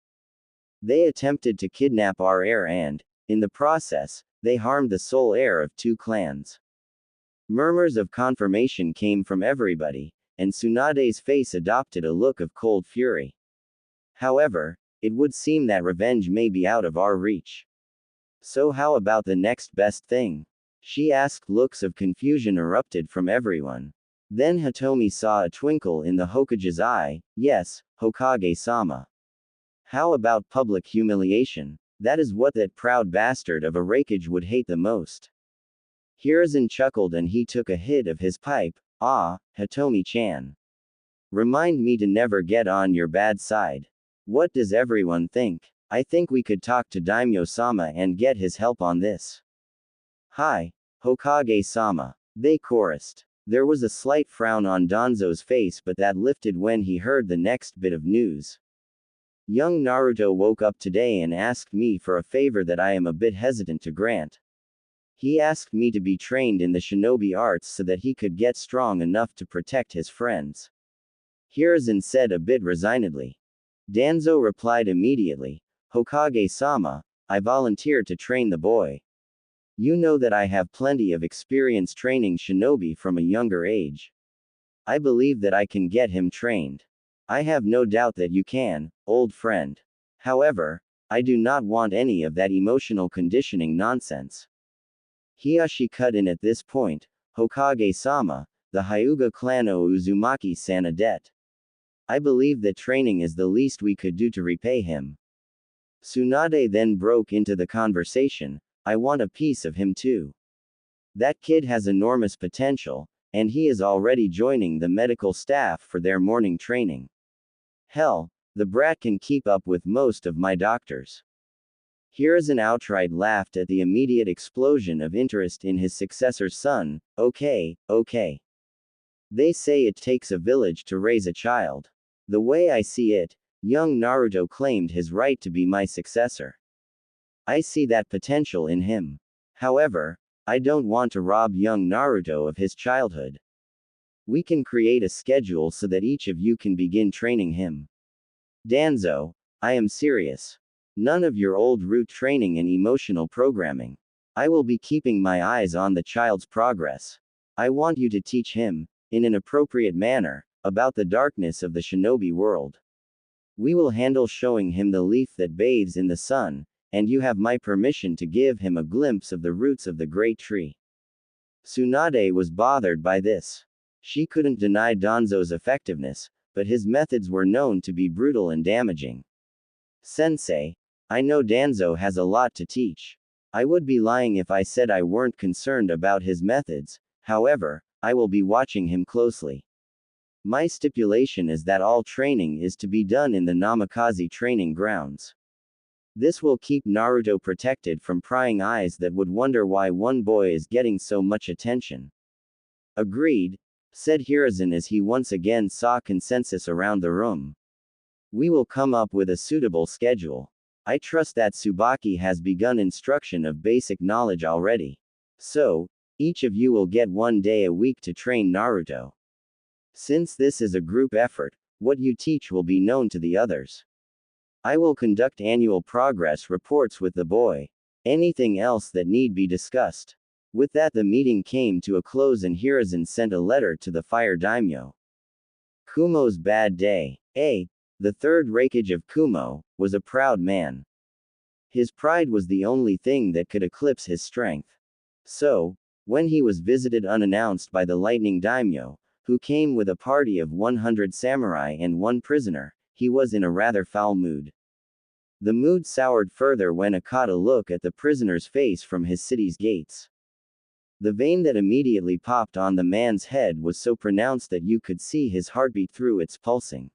They attempted to kidnap our heir and, in the process, they harmed the sole heir of two clans. Murmurs of confirmation came from everybody, and Tsunade's face adopted a look of cold fury. However, it would seem that revenge may be out of our reach. So how about the next best thing? She asked. Looks of confusion erupted from everyone. Then Hitomi saw a twinkle in the Hokage's eye. Yes, Hokage-sama. How about public humiliation? That is what that proud bastard of a Reikage would hate the most. Hiruzen chuckled and he took a hit of his pipe. Ah, Hitomi-chan. Remind me to never get on your bad side. What does everyone think? I think we could talk to Daimyo-sama and get his help on this. Hi, Hokage-sama. They chorused. There was a slight frown on Danzo's face, but that lifted when he heard the next bit of news. Young Naruto woke up today and asked me for a favor that I am a bit hesitant to grant. He asked me to be trained in the shinobi arts so that he could get strong enough to protect his friends. Hiruzen said a bit resignedly. Danzo replied immediately, Hokage-sama, I volunteer to train the boy. You know that I have plenty of experience training shinobi from a younger age. I believe that I can get him trained. I have no doubt that you can, old friend. However, I do not want any of that emotional conditioning nonsense. Hiashi cut in at this point, Hokage-sama, the Hyuga clan owe Uzumaki-san a debt. I believe that training is the least we could do to repay him. Tsunade then broke into the conversation. I want a piece of him too. That kid has enormous potential, and he is already joining the medical staff for their morning training. Hell, the brat can keep up with most of my doctors. Hiruzen outright laughed at the immediate explosion of interest in his successor's son. Okay. They say it takes a village to raise a child. The way I see it, young Naruto claimed his right to be my successor. I see that potential in him. However, I don't want to rob young Naruto of his childhood. We can create a schedule so that each of you can begin training him. Danzo, I am serious. None of your old root training and emotional programming. I will be keeping my eyes on the child's progress. I want you to teach him, in an appropriate manner, about the darkness of the shinobi world. We will handle showing him the leaf that bathes in the sun, and you have my permission to give him a glimpse of the roots of the great tree. Tsunade was bothered by this. She couldn't deny Danzo's effectiveness, but his methods were known to be brutal and damaging. Sensei, I know Danzo has a lot to teach. I would be lying if I said I weren't concerned about his methods. However, I will be watching him closely. My stipulation is that all training is to be done in the Namikaze training grounds. This will keep Naruto protected from prying eyes that would wonder why one boy is getting so much attention. Agreed, said Hiruzen as he once again saw consensus around the room. We will come up with a suitable schedule. I trust that Tsubaki has begun instruction of basic knowledge already. So, each of you will get 1 day a week to train Naruto. Since this is a group effort, what you teach will be known to the others. I will conduct annual progress reports with the boy. Anything else that need be discussed. With that, the meeting came to a close and Hiruzen sent a letter to the fire daimyo. Kumo's bad day. The third Raikage of Kumo was a proud man. His pride was the only thing that could eclipse his strength. So, when he was visited unannounced by the lightning daimyo, who came with a party of 100 samurai and 1 prisoner, he was in a rather foul mood. The mood soured further when he caught a look at the prisoner's face from his city's gates. The vein that immediately popped on the man's head was so pronounced that you could see his heartbeat through its pulsing.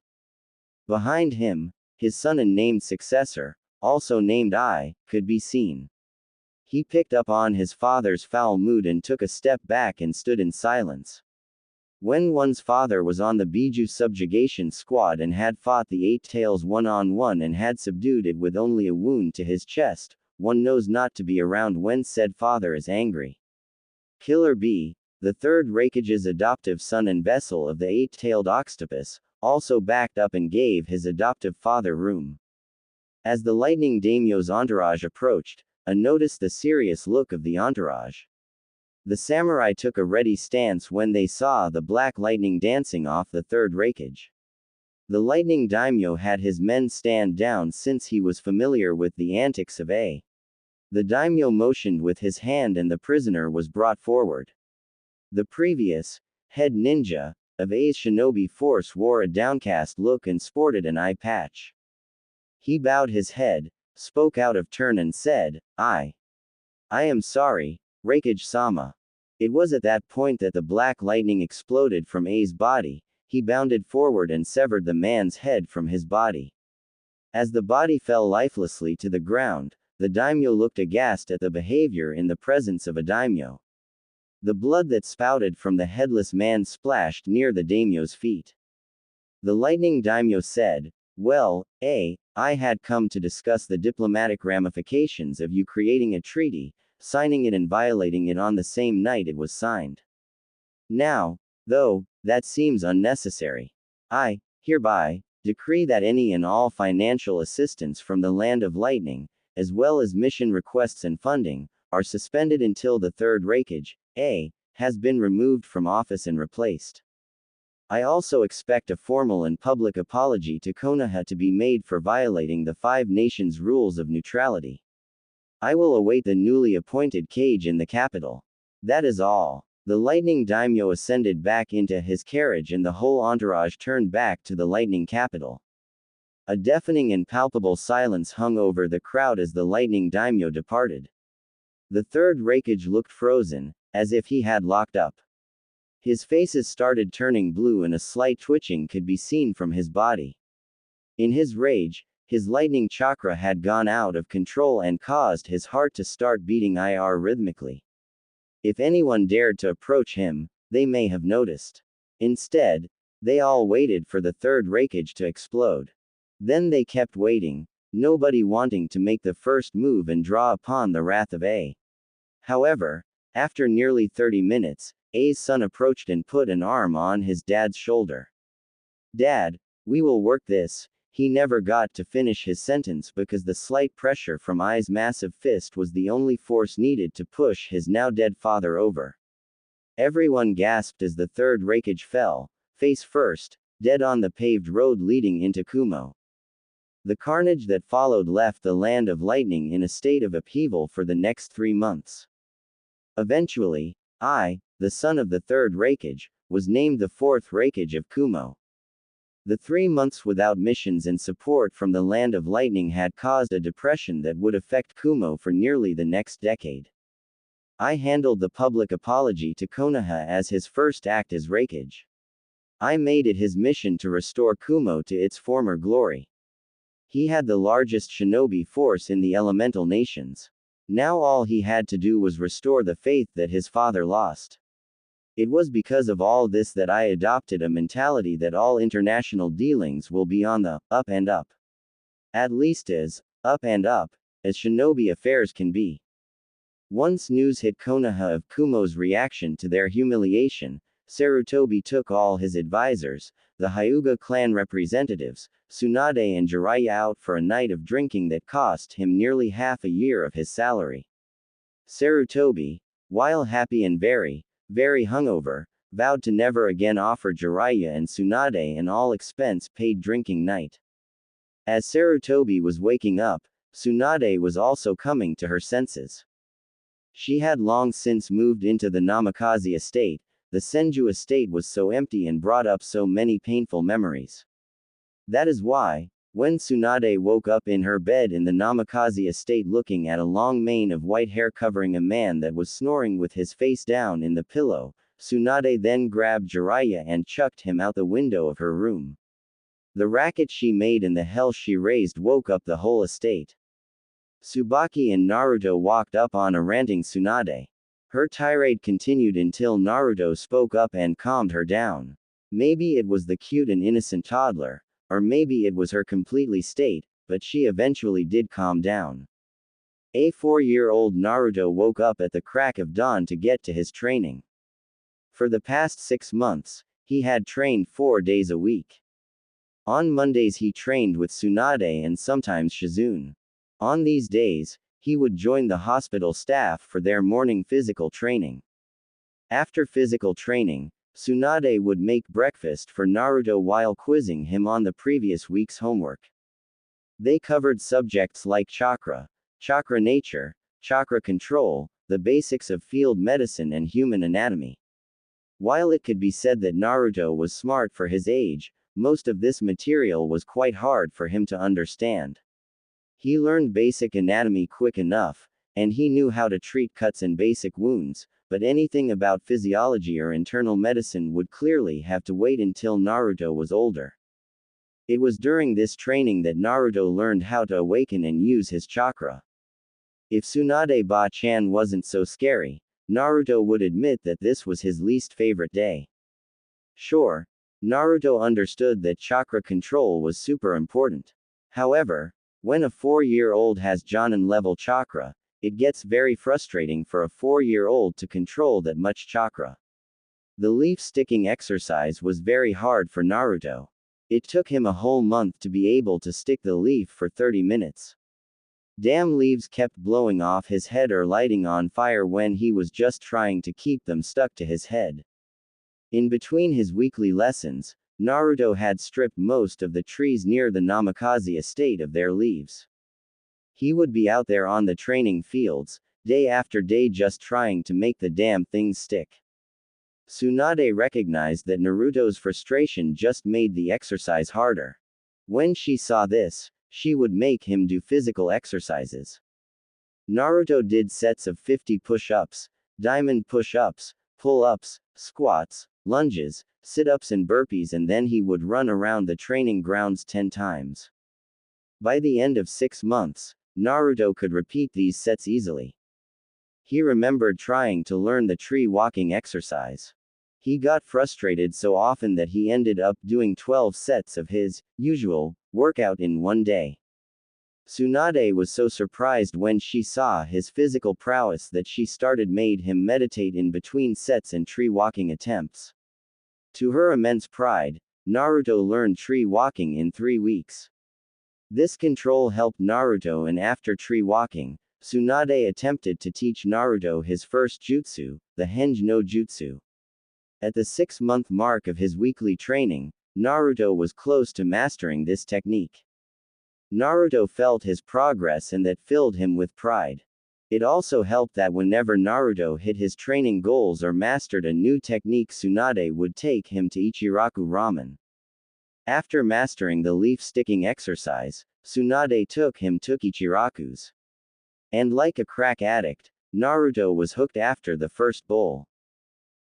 Behind him, his son and named successor, also named I, could be seen. He picked up on his father's foul mood and took a step back and stood in silence. When one's father was on the Biju subjugation squad and had fought the 8 Tails one-on-one and had subdued it with only a wound to his chest, one knows not to be around when said father is angry. Killer B, the third Raikage's adoptive son and vessel of the 8-tailed octopus, also backed up and gave his adoptive father room. As the lightning daimyo's entourage approached, I noticed the serious look of the entourage. The samurai took a ready stance when they saw the black lightning dancing off the third Raikage. The lightning daimyo had his men stand down since he was familiar with the antics of A. The daimyo motioned with his hand and the prisoner was brought forward. The previous head ninja of A's shinobi force wore a downcast look and sported an eye patch. He bowed his head, spoke out of turn and said, I am sorry, Raikage-sama. It was at that point that the black lightning exploded from A's body. He bounded forward and severed the man's head from his body. As the body fell lifelessly to the ground, the daimyo looked aghast at the behavior in the presence of a daimyo. The blood that spouted from the headless man splashed near the daimyo's feet. The lightning daimyo said, well, I had come to discuss the diplomatic ramifications of you creating a treaty, signing it and violating it on the same night it was signed. Now, though, that seems unnecessary. I hereby decree that any and all financial assistance from the Land of Lightning, as well as mission requests and funding, are suspended until the third Raikage, has been removed from office and replaced. I also expect a formal and public apology to Konoha to be made for violating the 5 nations' rules of neutrality. I will await the newly appointed Kage in the capital. That is all. The lightning daimyo ascended back into his carriage and the whole entourage turned back to the lightning capital. A deafening and palpable silence hung over the crowd as the lightning daimyo departed. The third Raikage looked frozen, as if he had locked up. His faces started turning blue and a slight twitching could be seen from his body. In his rage, his lightning chakra had gone out of control and caused his heart to start beating rhythmically. If anyone dared to approach him, they may have noticed. Instead, they all waited for the third Raikage to explode. Then they kept waiting, nobody wanting to make the first move and draw upon the wrath of A. However, after nearly 30 minutes, A's son approached and put an arm on his dad's shoulder. "Dad, we will work this." He never got to finish his sentence because the slight pressure from I's massive fist was the only force needed to push his now dead father over. Everyone gasped as the third Raikage fell, face first, dead on the paved road leading into Kumo. The carnage that followed left the land of lightning in a state of upheaval for the next 3 months. Eventually, I, the son of the third Raikage, was named the fourth Raikage of Kumo. The 3 months without missions and support from the land of lightning had caused a depression that would affect Kumo for nearly the next decade. I handled the public apology to Konoha as his first act as Raikage. I made it his mission to restore Kumo to its former glory. He had the largest shinobi force in the elemental nations. Now all he had to do was restore the faith that his father lost. It was because of all this that I adopted a mentality that all international dealings will be on the up and up. At least as up and up as shinobi affairs can be. Once news hit Konoha of Kumo's reaction to their humiliation, Sarutobi took all his advisors, the Hyuga clan representatives, Tsunade and Jiraiya out for a night of drinking that cost him nearly half a year of his salary. Sarutobi, while happy and very hungover, vowed to never again offer Jiraiya and Tsunade an all-expense-paid drinking night. As Sarutobi was waking up, Tsunade was also coming to her senses. She had long since moved into the Namikaze estate. The Senju estate was so empty and brought up so many painful memories. That is why, when Tsunade woke up in her bed in the Namikaze estate looking at a long mane of white hair covering a man that was snoring with his face down in the pillow, Tsunade then grabbed Jiraiya and chucked him out the window of her room. The racket she made and the hell she raised woke up the whole estate. Tsubaki and Naruto walked up on a ranting Tsunade. Her tirade continued until Naruto spoke up and calmed her down. Maybe it was the cute and innocent toddler, or maybe it was her completely state, but she eventually did calm down. A 4-year-old Naruto woke up at the crack of dawn to get to his training. For the past 6 months, he had trained 4 days a week. On Mondays he trained with Tsunade and sometimes Shizune. On these days, he would join the hospital staff for their morning physical training. After physical training, Tsunade would make breakfast for Naruto while quizzing him on the previous week's homework. They covered subjects like chakra nature, chakra control, the basics of field medicine and human anatomy. While it could be said that Naruto was smart for his age, most of this material was quite hard for him to understand. He learned basic anatomy quick enough, and he knew how to treat cuts and basic wounds, but anything about physiology or internal medicine would clearly have to wait until Naruto was older. It was during this training that Naruto learned how to awaken and use his chakra. If Tsunade Ba-chan wasn't so scary, Naruto would admit that this was his least favorite day. Sure, Naruto understood that chakra control was super important. However, when a 4-year-old has Jonin-level chakra, it gets very frustrating for a 4-year-old to control that much chakra. The leaf-sticking exercise was very hard for Naruto. It took him a whole month to be able to stick the leaf for 30 minutes. Damn leaves kept blowing off his head or lighting on fire when he was just trying to keep them stuck to his head. In between his weekly lessons, Naruto had stripped most of the trees near the Namikaze estate of their leaves. He would be out there on the training fields, day after day just trying to make the damn things stick. Tsunade recognized that Naruto's frustration just made the exercise harder. When she saw this, she would make him do physical exercises. Naruto did sets of 50 push-ups, diamond push-ups, pull-ups, squats, lunges, sit-ups and burpees, and then he would run around the training grounds 10 times. By the end of 6 months, Naruto could repeat these sets easily. He remembered trying to learn the tree walking exercise. He got frustrated so often that he ended up doing 12 sets of his usual workout in one day. Tsunade was so surprised when she saw his physical prowess that she started made him meditate in between sets and tree walking attempts. To her immense pride, Naruto learned tree walking in 3 weeks. This control helped Naruto, and after tree walking, Tsunade attempted to teach Naruto his first jutsu, the Henge no Jutsu. At the 6-month mark of his weekly training, Naruto was close to mastering this technique. Naruto felt his progress, and that filled him with pride. It also helped that whenever Naruto hit his training goals or mastered a new technique, Tsunade would take him to Ichiraku Ramen. After mastering the leaf sticking exercise, Tsunade took him to Ichiraku's. And like a crack addict, Naruto was hooked after the first bowl.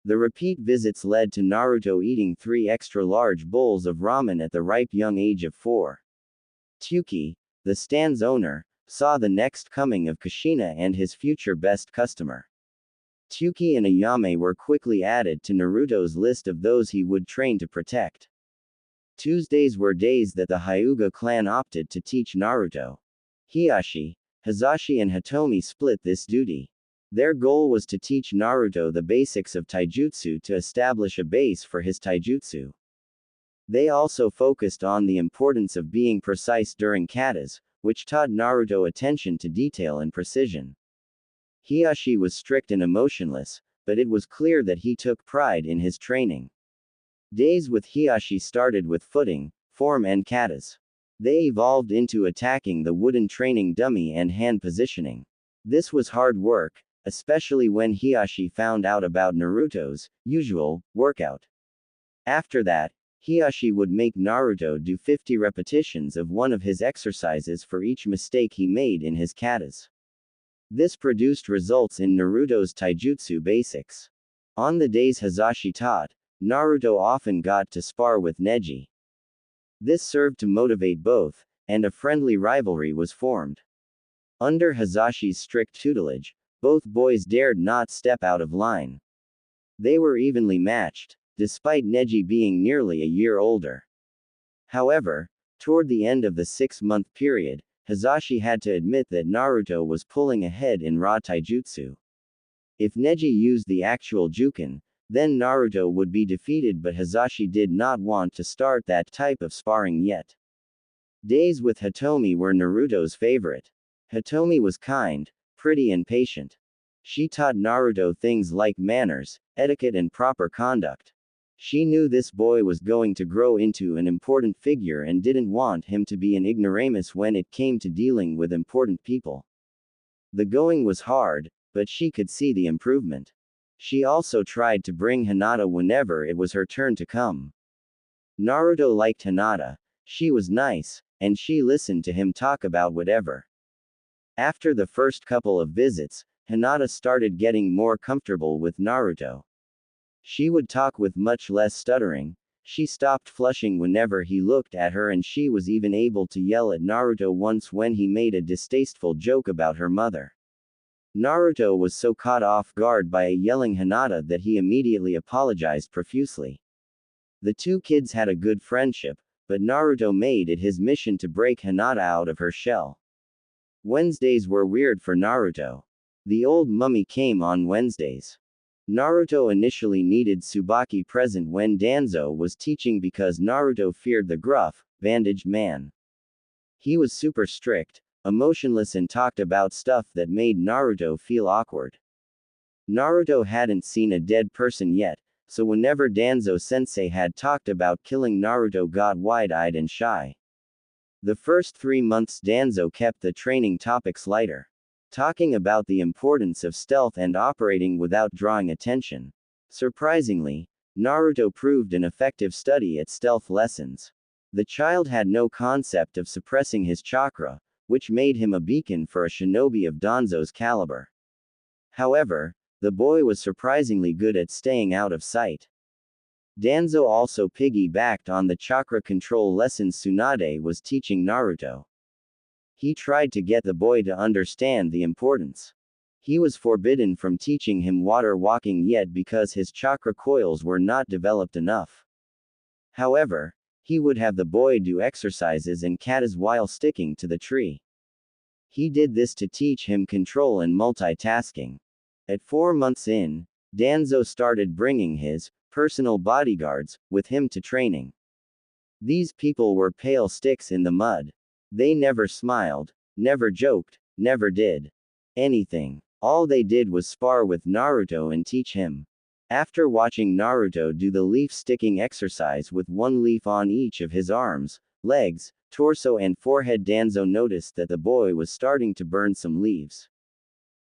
The repeat visits led to Naruto eating 3 extra large bowls of ramen at the ripe young age of 4. Tyuki, the stand's owner, saw the next coming of Kushina and his future best customer. Tyuki and Ayame were quickly added to Naruto's list of those he would train to protect. Tuesdays were days that the Hyuga clan opted to teach Naruto. Hiashi, Hazashi and Hitomi split this duty. Their goal was to teach Naruto the basics of taijutsu to establish a base for his taijutsu. They also focused on the importance of being precise during katas, which taught Naruto attention to detail and precision. Hiashi was strict and emotionless, but it was clear that he took pride in his training. Days with Hiashi started with footing, form and katas. They evolved into attacking the wooden training dummy and hand positioning. This was hard work, especially when Hiashi found out about Naruto's usual workout. After that, Hiashi would make Naruto do 50 repetitions of one of his exercises for each mistake he made in his katas. This produced results in Naruto's taijutsu basics. On the days Hazashi taught, Naruto often got to spar with Neji. This served to motivate both, and a friendly rivalry was formed. Under Hazashi's strict tutelage, both boys dared not step out of line. They were evenly matched, despite Neji being nearly a year older. However, toward the end of the 6-month period, Hazashi had to admit that Naruto was pulling ahead in raw taijutsu. If Neji used the actual Juken, then Naruto would be defeated, but Hazashi did not want to start that type of sparring yet. Days with Hitomi were Naruto's favorite. Hitomi was kind, pretty and patient. She taught Naruto things like manners, etiquette and proper conduct. She knew this boy was going to grow into an important figure and didn't want him to be an ignoramus when it came to dealing with important people. The going was hard, but she could see the improvement. She also tried to bring Hinata whenever it was her turn to come. Naruto liked Hinata. She was nice, and she listened to him talk about whatever. After the first couple of visits, Hinata started getting more comfortable with Naruto. She would talk with much less stuttering. She stopped flushing whenever he looked at her, and she was even able to yell at Naruto once when he made a distasteful joke about her mother. Naruto was so caught off guard by a yelling Hinata that he immediately apologized profusely. The two kids had a good friendship, but Naruto made it his mission to break Hinata out of her shell. Wednesdays were weird for Naruto. The old mummy came on Wednesdays. Naruto initially needed Tsubaki present when Danzo was teaching because Naruto feared the gruff, bandaged man. He was super strict, emotionless and talked about stuff that made Naruto feel awkward. Naruto hadn't seen a dead person yet, so whenever Danzo-sensei had talked about killing, Naruto got wide-eyed and shy. The first 3 months Danzo kept the training topics lighter, talking about the importance of stealth and operating without drawing attention. Surprisingly, Naruto proved an effective study at stealth lessons. The child had no concept of suppressing his chakra, which made him a beacon for a shinobi of Danzo's caliber. However, the boy was surprisingly good at staying out of sight. Danzo also piggybacked on the chakra control lessons Tsunade was teaching Naruto. He tried to get the boy to understand the importance. He was forbidden from teaching him water walking yet because his chakra coils were not developed enough. However, he would have the boy do exercises and katas while sticking to the tree. He did this to teach him control and multitasking. At 4 months in, Danzo started bringing his personal bodyguards with him to training. These people were pale sticks in the mud. They never smiled, never joked, never did anything. All they did was spar with Naruto and teach him. After watching Naruto do the leaf sticking exercise with one leaf on each of his arms, legs, torso and forehead, Danzo noticed that the boy was starting to burn some leaves.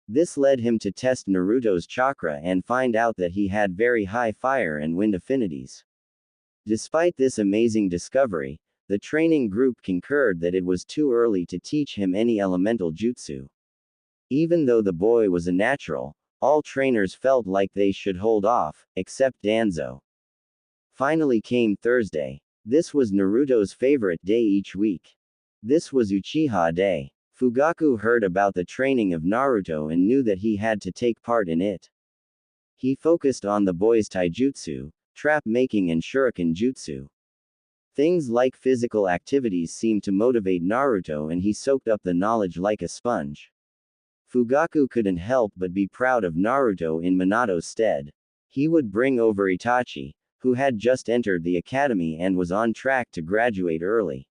This led him to test Naruto's chakra and find out that he had very high fire and wind affinities. Despite this amazing discovery, the training group concurred that it was too early to teach him any elemental jutsu. Even though the boy was a natural, all trainers felt like they should hold off, except Danzo. Finally came Thursday. This was Naruto's favorite day each week. This was Uchiha Day. Fugaku heard about the training of Naruto and knew that he had to take part in it. He focused on the boy's taijutsu, trap making and shuriken jutsu. Things like physical activities seemed to motivate Naruto and he soaked up the knowledge like a sponge. Fugaku couldn't help but be proud of Naruto in Minato's stead. He would bring over Itachi, who had just entered the academy and was on track to graduate early.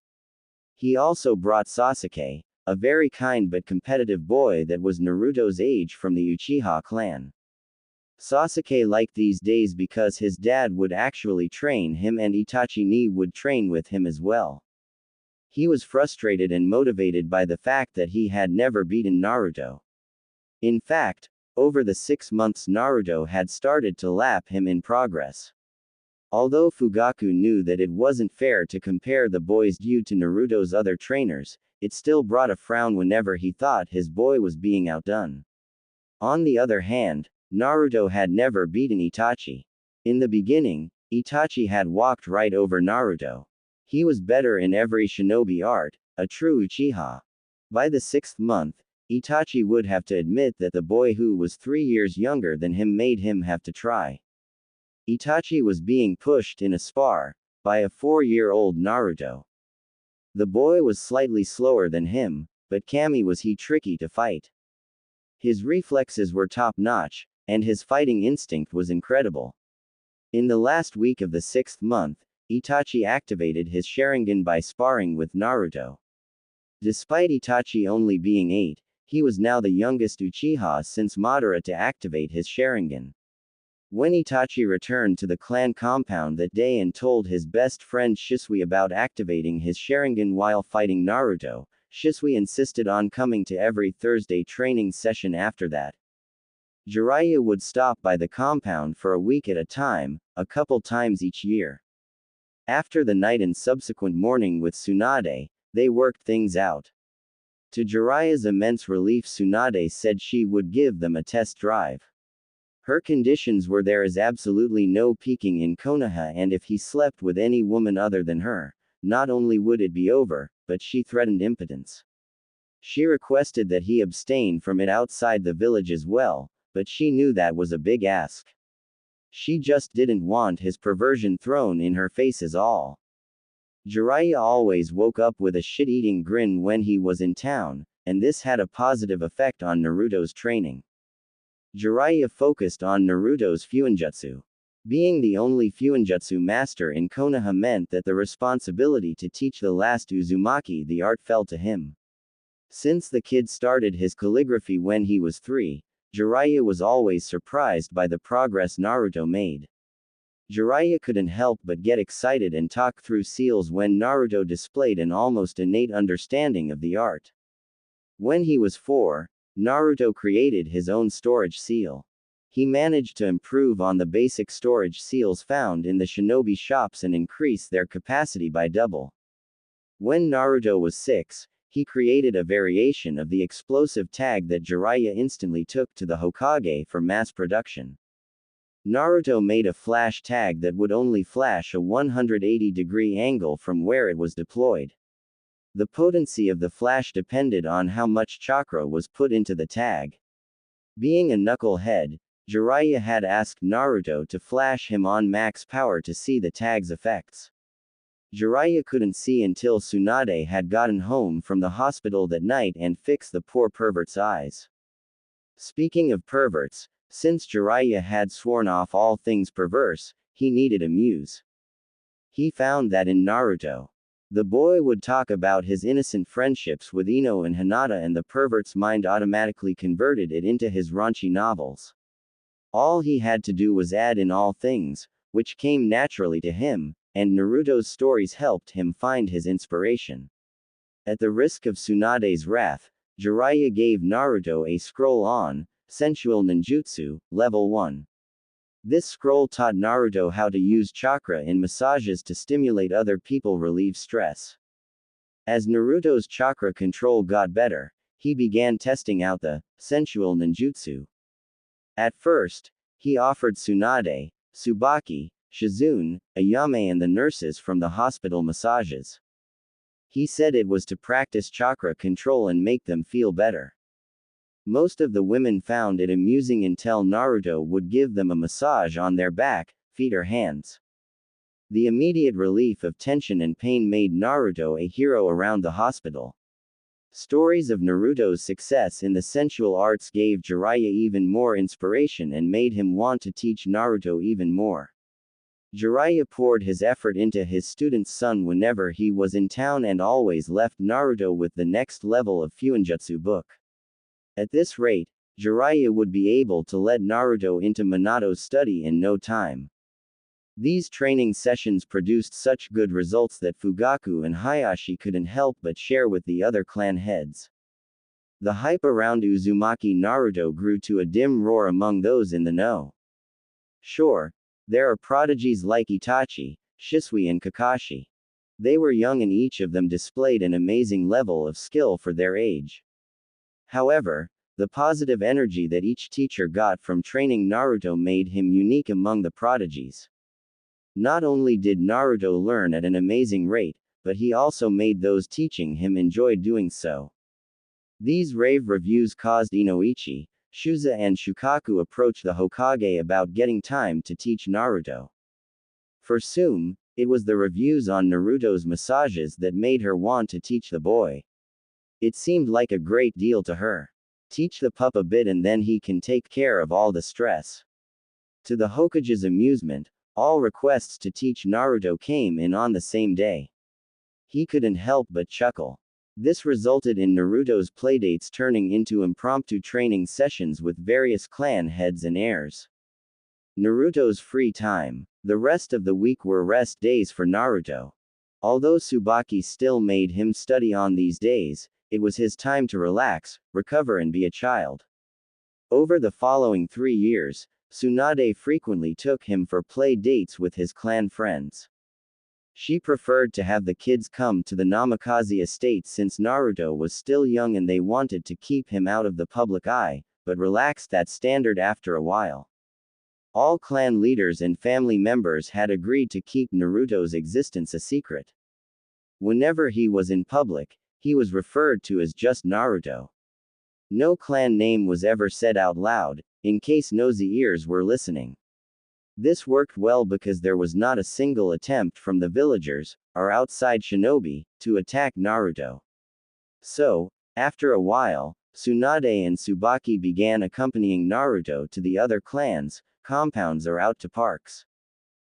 He also brought Sasuke, a very kind but competitive boy that was Naruto's age from the Uchiha clan. Sasuke liked these days because his dad would actually train him and Itachi would train with him as well. He was frustrated and motivated by the fact that he had never beaten Naruto. In fact, over the 6 months Naruto had started to lap him in progress. Although Fugaku knew that it wasn't fair to compare the boy's due to Naruto's other trainers, it still brought a frown whenever he thought his boy was being outdone. On the other hand, Naruto had never beaten Itachi. In the beginning, Itachi had walked right over Naruto. He was better in every shinobi art, a true Uchiha. By the 6th month, Itachi would have to admit that the boy who was 3 years younger than him made him have to try. Itachi was being pushed in a spar by a 4-year-old Naruto. The boy was slightly slower than him, but Kami was tricky to fight. His reflexes were top-notch, and his fighting instinct was incredible. In the last week of the 6th month, Itachi activated his Sharingan by sparring with Naruto. Despite Itachi only being 8, he was now the youngest Uchiha since Madara to activate his Sharingan. When Itachi returned to the clan compound that day and told his best friend Shisui about activating his Sharingan while fighting Naruto, Shisui insisted on coming to every Thursday training session after that. Jiraiya would stop by the compound for a week at a time, a couple times each year. After the night and subsequent morning with Tsunade, they worked things out. To Jiraiya's immense relief, Tsunade said she would give them a test drive. Her conditions were there is absolutely no peeking in Konoha, and if he slept with any woman other than her, not only would it be over, but she threatened impotence. She requested that he abstain from it outside the village as well, but she knew that was a big ask. She just didn't want his perversion thrown in her face is all. Jiraiya always woke up with a shit-eating grin when he was in town, and this had a positive effect on Naruto's training. Jiraiya focused on Naruto's Fuinjutsu. Being the only Fuinjutsu master in Konoha meant that the responsibility to teach the last Uzumaki the art fell to him. Since the kid started his calligraphy when he was 3, Jiraiya was always surprised by the progress Naruto made. Jiraiya couldn't help but get excited and talk through seals when Naruto displayed an almost innate understanding of the art. When he was 4, Naruto created his own storage seal. he managed to improve on the basic storage seals found in the shinobi shops and increase their capacity by double. When Naruto was 6, he created a variation of the explosive tag that Jiraiya instantly took to the Hokage for mass production. Naruto made a flash tag that would only flash a 180-degree angle from where it was deployed. The potency of the flash depended on how much chakra was put into the tag. Being a knucklehead, Jiraiya had asked Naruto to flash him on max power to see the tag's effects. Jiraiya couldn't see until Tsunade had gotten home from the hospital that night and fixed the poor pervert's eyes. Speaking of perverts, since Jiraiya had sworn off all things perverse, he needed a muse. He found that in Naruto. The boy would talk about his innocent friendships with Ino and Hinata, and the pervert's mind automatically converted it into his raunchy novels. All he had to do was add in all things, which came naturally to him, and Naruto's stories helped him find his inspiration. At the risk of Tsunade's wrath, Jiraiya gave Naruto a scroll on sensual ninjutsu, level 1. This scroll taught Naruto how to use chakra in massages to stimulate other people, relieve stress. As Naruto's chakra control got better, he began testing out the sensual ninjutsu. At first, he offered Tsunade, Tsubaki, Shizune, Ayame and the nurses from the hospital massages. He said it was to practice chakra control and make them feel better. Most of the women found it amusing until Naruto would give them a massage on their back, feet or hands. The immediate relief of tension and pain made Naruto a hero around the hospital. Stories of Naruto's success in the sensual arts gave Jiraiya even more inspiration and made him want to teach Naruto even more. Jiraiya poured his effort into his student's son whenever he was in town and always left Naruto with the next level of Fuinjutsu book. At this rate, Jiraiya would be able to let Naruto into Minato's study in no time. These training sessions produced such good results that Fugaku and Hayashi couldn't help but share with the other clan heads. The hype around Uzumaki Naruto grew to a dim roar among those in the know. Sure, there are prodigies like Itachi, Shisui and Kakashi. They were young and each of them displayed an amazing level of skill for their age. However, the positive energy that each teacher got from training Naruto made him unique among the prodigies. Not only did Naruto learn at an amazing rate, but he also made those teaching him enjoy doing so. These rave reviews caused Inoichi, Shuza and Shukaku approach the Hokage about getting time to teach Naruto. For Sume, it was the reviews on Naruto's massages that made her want to teach the boy. It seemed like a great deal to her. Teach the pup a bit and then he can take care of all the stress. To the Hokage's amusement, all requests to teach Naruto came in on the same day. He couldn't help but chuckle. This resulted in Naruto's playdates turning into impromptu training sessions with various clan heads and heirs. Naruto's free time. The rest of the week were rest days for Naruto. Although Tsubaki still made him study on these days, it was his time to relax, recover and be a child. Over the following 3 years, Tsunade frequently took him for play dates with his clan friends. She preferred to have the kids come to the Namikaze estate since Naruto was still young and they wanted to keep him out of the public eye, but relaxed that standard after a while. All clan leaders and family members had agreed to keep Naruto's existence a secret. Whenever he was in public, he was referred to as just Naruto. No clan name was ever said out loud, in case nosy ears were listening. This worked well because there was not a single attempt from the villagers, or outside shinobi, to attack Naruto. So, after a while, Tsunade and Tsubaki began accompanying Naruto to the other clans, compounds or out to parks.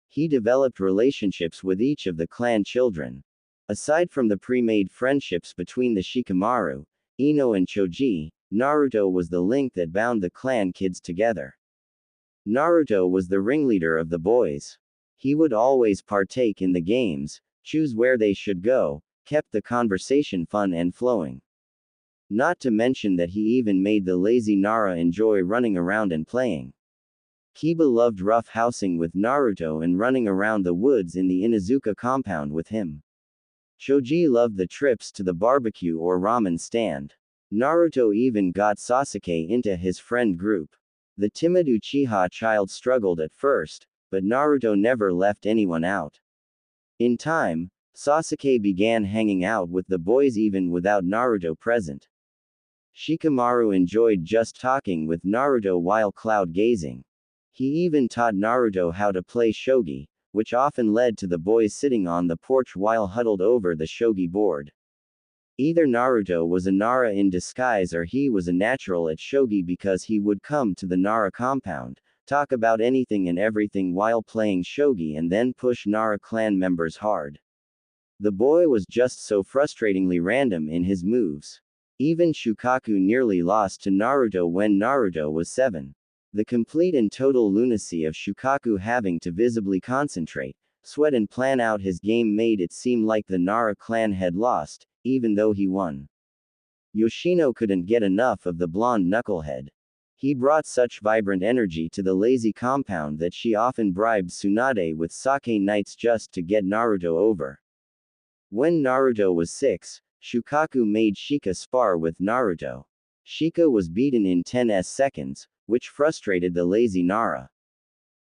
He developed relationships with each of the clan children. Aside from the pre-made friendships between the Shikamaru, Ino and Choji, Naruto was the link that bound the clan kids together. Naruto was the ringleader of the boys. He would always partake in the games, choose where they should go, kept the conversation fun and flowing. Not to mention that he even made the lazy Nara enjoy running around and playing. Kiba loved roughhousing with Naruto and running around the woods in the Inuzuka compound with him. Choji loved the trips to the barbecue or ramen stand. Naruto even got Sasuke into his friend group. The timid Uchiha child struggled at first, but Naruto never left anyone out. In time, Sasuke began hanging out with the boys even without Naruto present. Shikamaru enjoyed just talking with Naruto while cloud gazing. He even taught Naruto how to play shogi, which often led to the boys sitting on the porch while huddled over the shogi board. Either Naruto was a Nara in disguise or he was a natural at shogi because he would come to the Nara compound, talk about anything and everything while playing shogi and then push Nara clan members hard. The boy was just so frustratingly random in his moves. Even Shukaku nearly lost to Naruto when Naruto was 7. The complete and total lunacy of Shukaku having to visibly concentrate, sweat and plan out his game made it seem like the Nara clan had lost, even though he won. Yoshino couldn't get enough of the blonde knucklehead. He brought such vibrant energy to the lazy compound that she often bribed Tsunade with sake nights just to get Naruto over. When Naruto was 6, Shukaku made Shika spar with Naruto. Shika was beaten in 10 seconds, which frustrated the lazy Nara.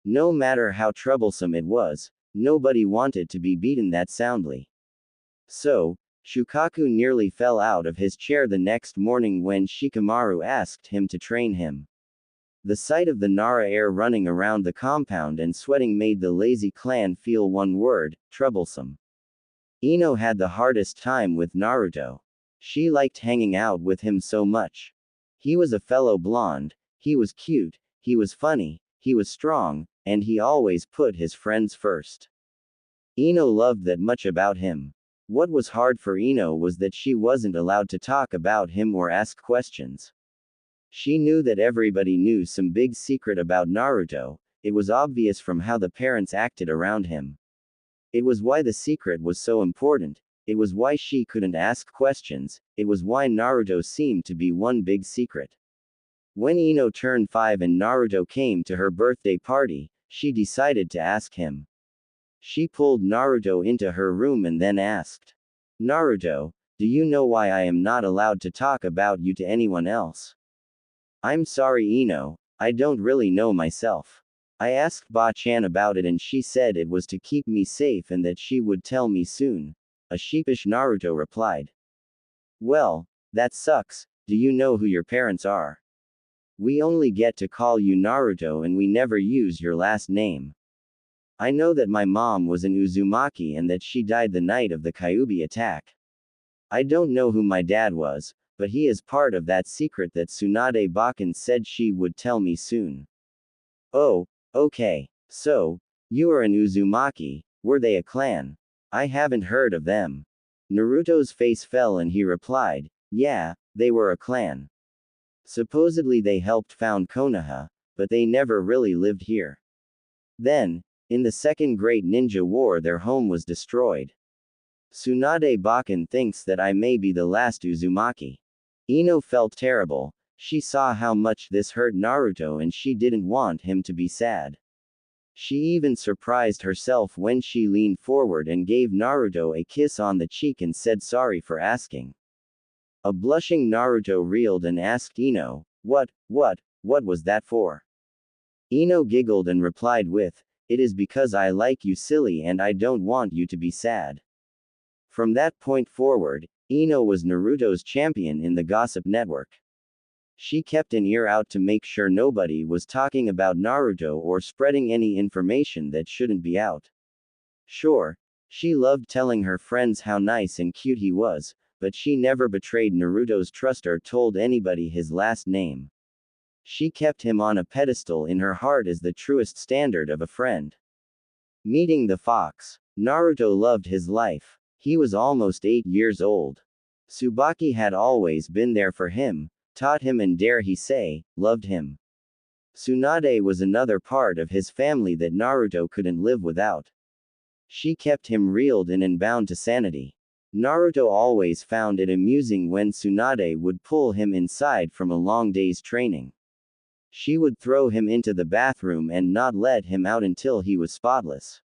No matter how troublesome it was, nobody wanted to be beaten that soundly. So, Shukaku nearly fell out of his chair the next morning when Shikamaru asked him to train him. The sight of the Nara heir running around the compound and sweating made the lazy clan feel one word: troublesome. Ino had the hardest time with Naruto. She liked hanging out with him so much. He was a fellow blonde, he was cute, he was funny, he was strong, and he always put his friends first. Ino loved that much about him. What was hard for Ino was that she wasn't allowed to talk about him or ask questions. She knew that everybody knew some big secret about Naruto. It was obvious from how the parents acted around him. It was why the secret was so important, it was why she couldn't ask questions, it was why Naruto seemed to be one big secret. When Ino turned 5 and Naruto came to her birthday party, she decided to ask him. She pulled Naruto into her room and then asked, "Naruto, do you know why I am not allowed to talk about you to anyone else?" "I'm sorry Ino, I don't really know myself. I asked Ba-chan about it and she said it was to keep me safe and that she would tell me soon," a sheepish Naruto replied. "Well, that sucks. Do you know who your parents are? We only get to call you Naruto and we never use your last name. I know that my mom was an Uzumaki and that she died the night of the Kyuubi attack. I don't know who my dad was, but he is part of that secret that Tsunade Bakan said she would tell me soon." "Oh, okay. So, you are an Uzumaki. Were they a clan? I haven't heard of them." Naruto's face fell and he replied, "Yeah, they were a clan. Supposedly they helped found Konoha, but they never really lived here. Then, in the Second Great Ninja War their home was destroyed. Tsunade Bakan thinks that I may be the last Uzumaki." Ino felt terrible. She saw how much this hurt Naruto and she didn't want him to be sad. She even surprised herself when she leaned forward and gave Naruto a kiss on the cheek and said sorry for asking. A blushing Naruto reeled and asked Ino, what was that for?" Ino giggled and replied with, "It is because I like you silly and I don't want you to be sad." From that point forward, Ino was Naruto's champion in the gossip network. She kept an ear out to make sure nobody was talking about Naruto or spreading any information that shouldn't be out. Sure, she loved telling her friends how nice and cute he was, but she never betrayed Naruto's trust or told anybody his last name. She kept him on a pedestal in her heart as the truest standard of a friend. Meeting the fox. Naruto loved his life. He was almost 8 years old. Tsubaki had always been there for him, taught him and dare he say, loved him. Tsunade was another part of his family that Naruto couldn't live without. She kept him reeled in and bound to sanity. Naruto always found it amusing when Tsunade would pull him inside from a long day's training. She would throw him into the bathroom and not let him out until he was spotless.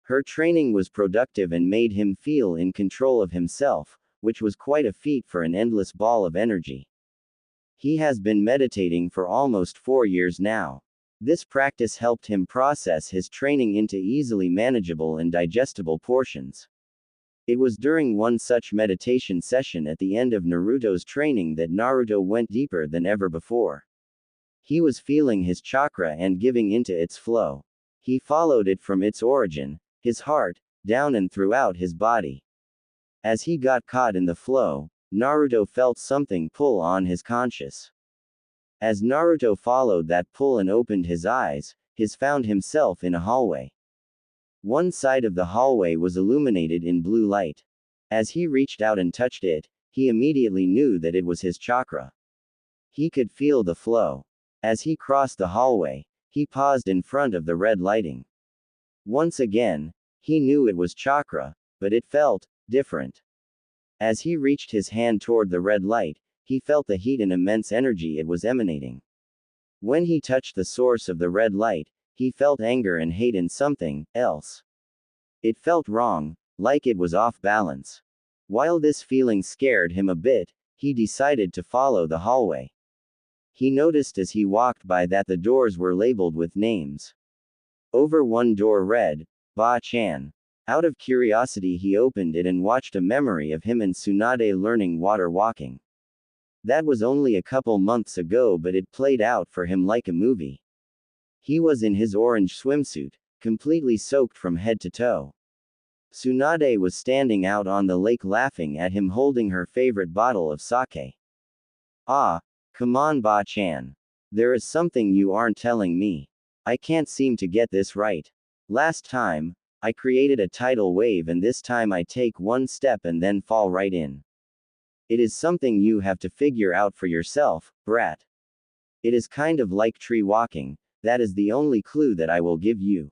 Her training was productive and made him feel in control of himself, which was quite a feat for an endless ball of energy. He has been meditating for almost 4 years now. This practice helped him process his training into easily manageable and digestible portions. It was during one such meditation session at the end of Naruto's training that Naruto went deeper than ever before. He was feeling his chakra and giving into its flow. He followed it from its origin, his heart, down and throughout his body. As he got caught in the flow, Naruto felt something pull on his conscious. As Naruto followed that pull and opened his eyes, he found himself in a hallway. One side of the hallway was illuminated in blue light. As he reached out and touched it, he immediately knew that it was his chakra. He could feel the flow. As he crossed the hallway, he paused in front of the red lighting. Once again, he knew it was chakra, but it felt different. As he reached his hand toward the red light, he felt the heat and immense energy it was emanating. When he touched the source of the red light, he felt anger and hate in something else. It felt wrong, like it was off balance. While this feeling scared him a bit, he decided to follow the hallway. He noticed as he walked by that the doors were labeled with names. Over one door read, Ba-chan. Out of curiosity he opened it and watched a memory of him and Tsunade learning water walking. That was only a couple months ago, but it played out for him like a movie. He was in his orange swimsuit, completely soaked from head to toe. Tsunade was standing out on the lake laughing at him holding her favorite bottle of sake. Ah, come on Ba-chan. There is something you aren't telling me. I can't seem to get this right. Last time, I created a tidal wave and this time I take one step and then fall right in. It is something you have to figure out for yourself, brat. It is kind of like tree walking, that is the only clue that I will give you.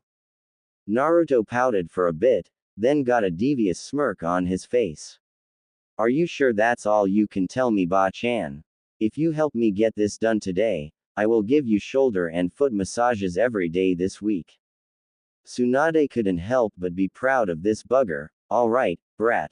Naruto pouted for a bit, then got a devious smirk on his face. Are you sure that's all you can tell me Ba-chan? If you help me get this done today, I will give you shoulder and foot massages every day this week. Tsunade couldn't help but be proud of this bugger. Alright, brat.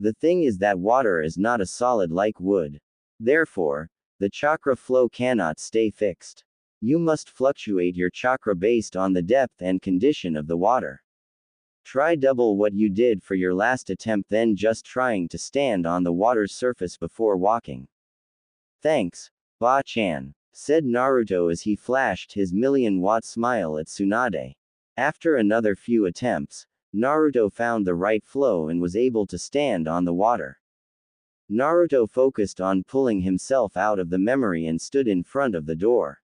The thing is that water is not a solid like wood. Therefore, the chakra flow cannot stay fixed. You must fluctuate your chakra based on the depth and condition of the water. Try double what you did for your last attempt than just trying to stand on the water's surface before walking. Thanks, Ba-chan, said Naruto as he flashed his million-watt smile at Tsunade. After another few attempts, Naruto found the right flow and was able to stand on the water. Naruto focused on pulling himself out of the memory and stood in front of the door.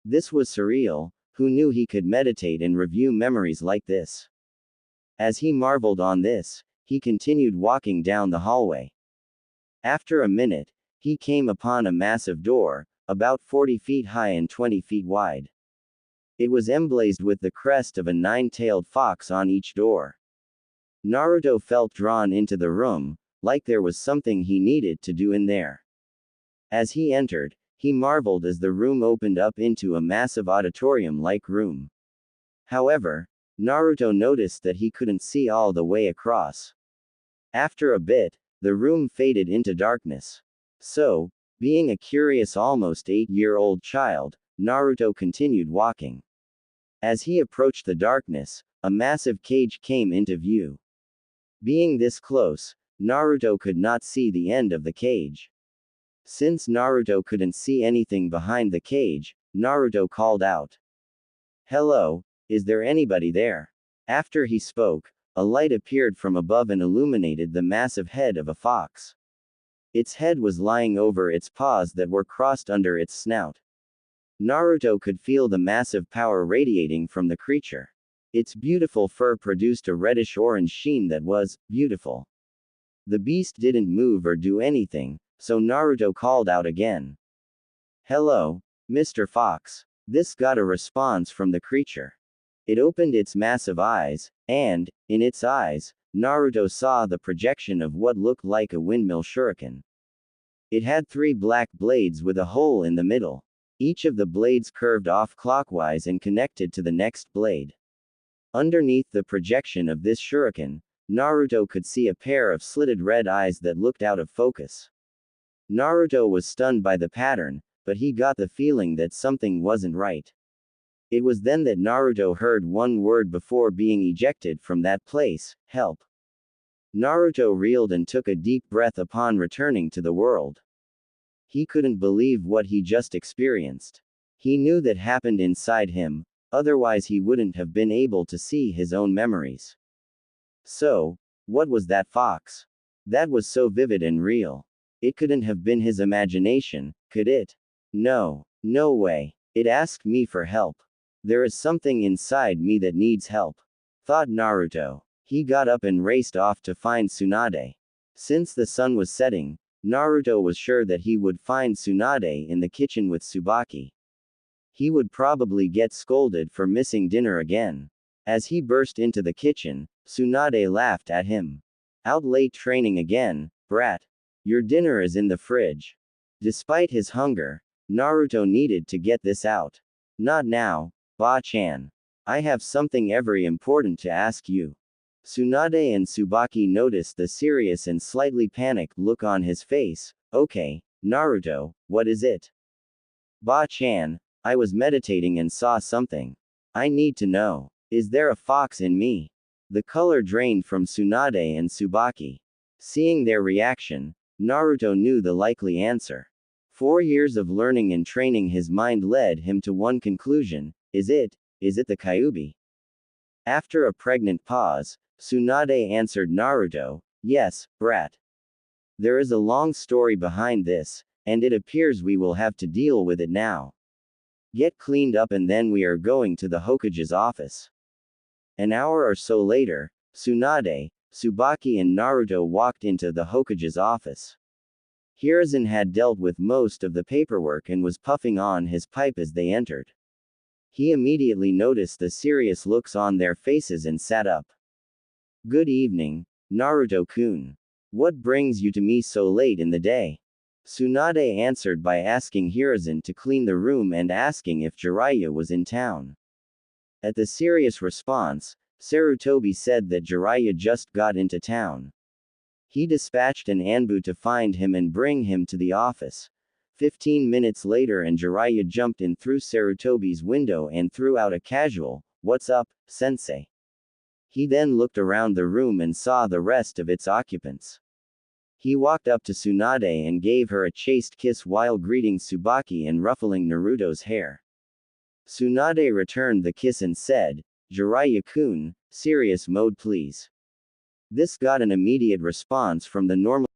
This was surreal. Who knew he could meditate and review memories like this? As he marveled on this, he continued walking down the hallway. After a minute, he came upon a massive door, about 40 feet high and 20 feet wide. It was emblazoned with the crest of a 9-tailed fox on each door. Naruto felt drawn into the room, like there was something he needed to do in there. As he entered, he marveled as the room opened up into a massive auditorium-like room. However, Naruto noticed that he couldn't see all the way across. After a bit, the room faded into darkness. So, being a curious almost 8-year-old child, Naruto continued walking. As he approached the darkness, a massive cage came into view. Being this close, Naruto could not see the end of the cage. Since Naruto couldn't see anything behind the cage, Naruto called out. Hello, is there anybody there? After he spoke, a light appeared from above and illuminated the massive head of a fox. Its head was lying over its paws that were crossed under its snout. Naruto could feel the massive power radiating from the creature. Its beautiful fur produced a reddish-orange sheen that was beautiful. The beast didn't move or do anything, so Naruto called out again. Hello, Mr. Fox. This got a response from the creature. It opened its massive eyes, and, in its eyes, Naruto saw the projection of what looked like a windmill shuriken. It had 3 black blades with a hole in the middle. Each of the blades curved off clockwise and connected to the next blade. Underneath the projection of this shuriken, Naruto could see a pair of slitted red eyes that looked out of focus. Naruto was stunned by the pattern, but he got the feeling that something wasn't right. It was then that Naruto heard one word before being ejected from that place: help. Naruto reeled and took a deep breath upon returning to the world. He couldn't believe what he just experienced. He knew that happened inside him, otherwise he wouldn't have been able to see his own memories. So, what was that fox? That was so vivid and real. It couldn't have been his imagination, could it? No. No way. It asked me for help. There is something inside me that needs help, thought Naruto. He got up and raced off to find Tsunade. Since the sun was setting, Naruto was sure that he would find Tsunade in the kitchen with Tsubaki. He would probably get scolded for missing dinner again. As he burst into the kitchen, Tsunade laughed at him. Out late training again, brat. Your dinner is in the fridge. Despite his hunger, Naruto needed to get this out. Not now, Ba-chan. I have something very important to ask you. Tsunade and Tsubaki noticed the serious and slightly panicked look on his face. Okay, Naruto, what is it? Ba-chan, I was meditating and saw something. I need to know. Is there a fox in me? The color drained from Tsunade and Tsubaki. Seeing their reaction, Naruto knew the likely answer. 4 years of learning and training his mind led him to one conclusion: is it the Kyuubi? After a pregnant pause, Tsunade answered Naruto, yes, brat. There is a long story behind this, and it appears we will have to deal with it now. Get cleaned up and then we are going to the Hokage's office. An hour or so later, Tsunade, Tsubaki and Naruto walked into the Hokage's office. Hiruzen had dealt with most of the paperwork and was puffing on his pipe as they entered. He immediately noticed the serious looks on their faces and sat up. Good evening, Naruto-kun. What brings you to me so late in the day? Tsunade answered by asking Hiruzen to clean the room and asking if Jiraiya was in town. At the serious response, Sarutobi said that Jiraiya just got into town. He dispatched an Anbu to find him and bring him to the office. 15 minutes later and Jiraiya jumped in through Sarutobi's window and threw out a casual, "What's up, sensei?" He then looked around the room and saw the rest of its occupants. He walked up to Tsunade and gave her a chaste kiss while greeting Tsubaki and ruffling Naruto's hair. Tsunade returned the kiss and said, "Jiraiya-kun, serious mode please." This got an immediate response from the normal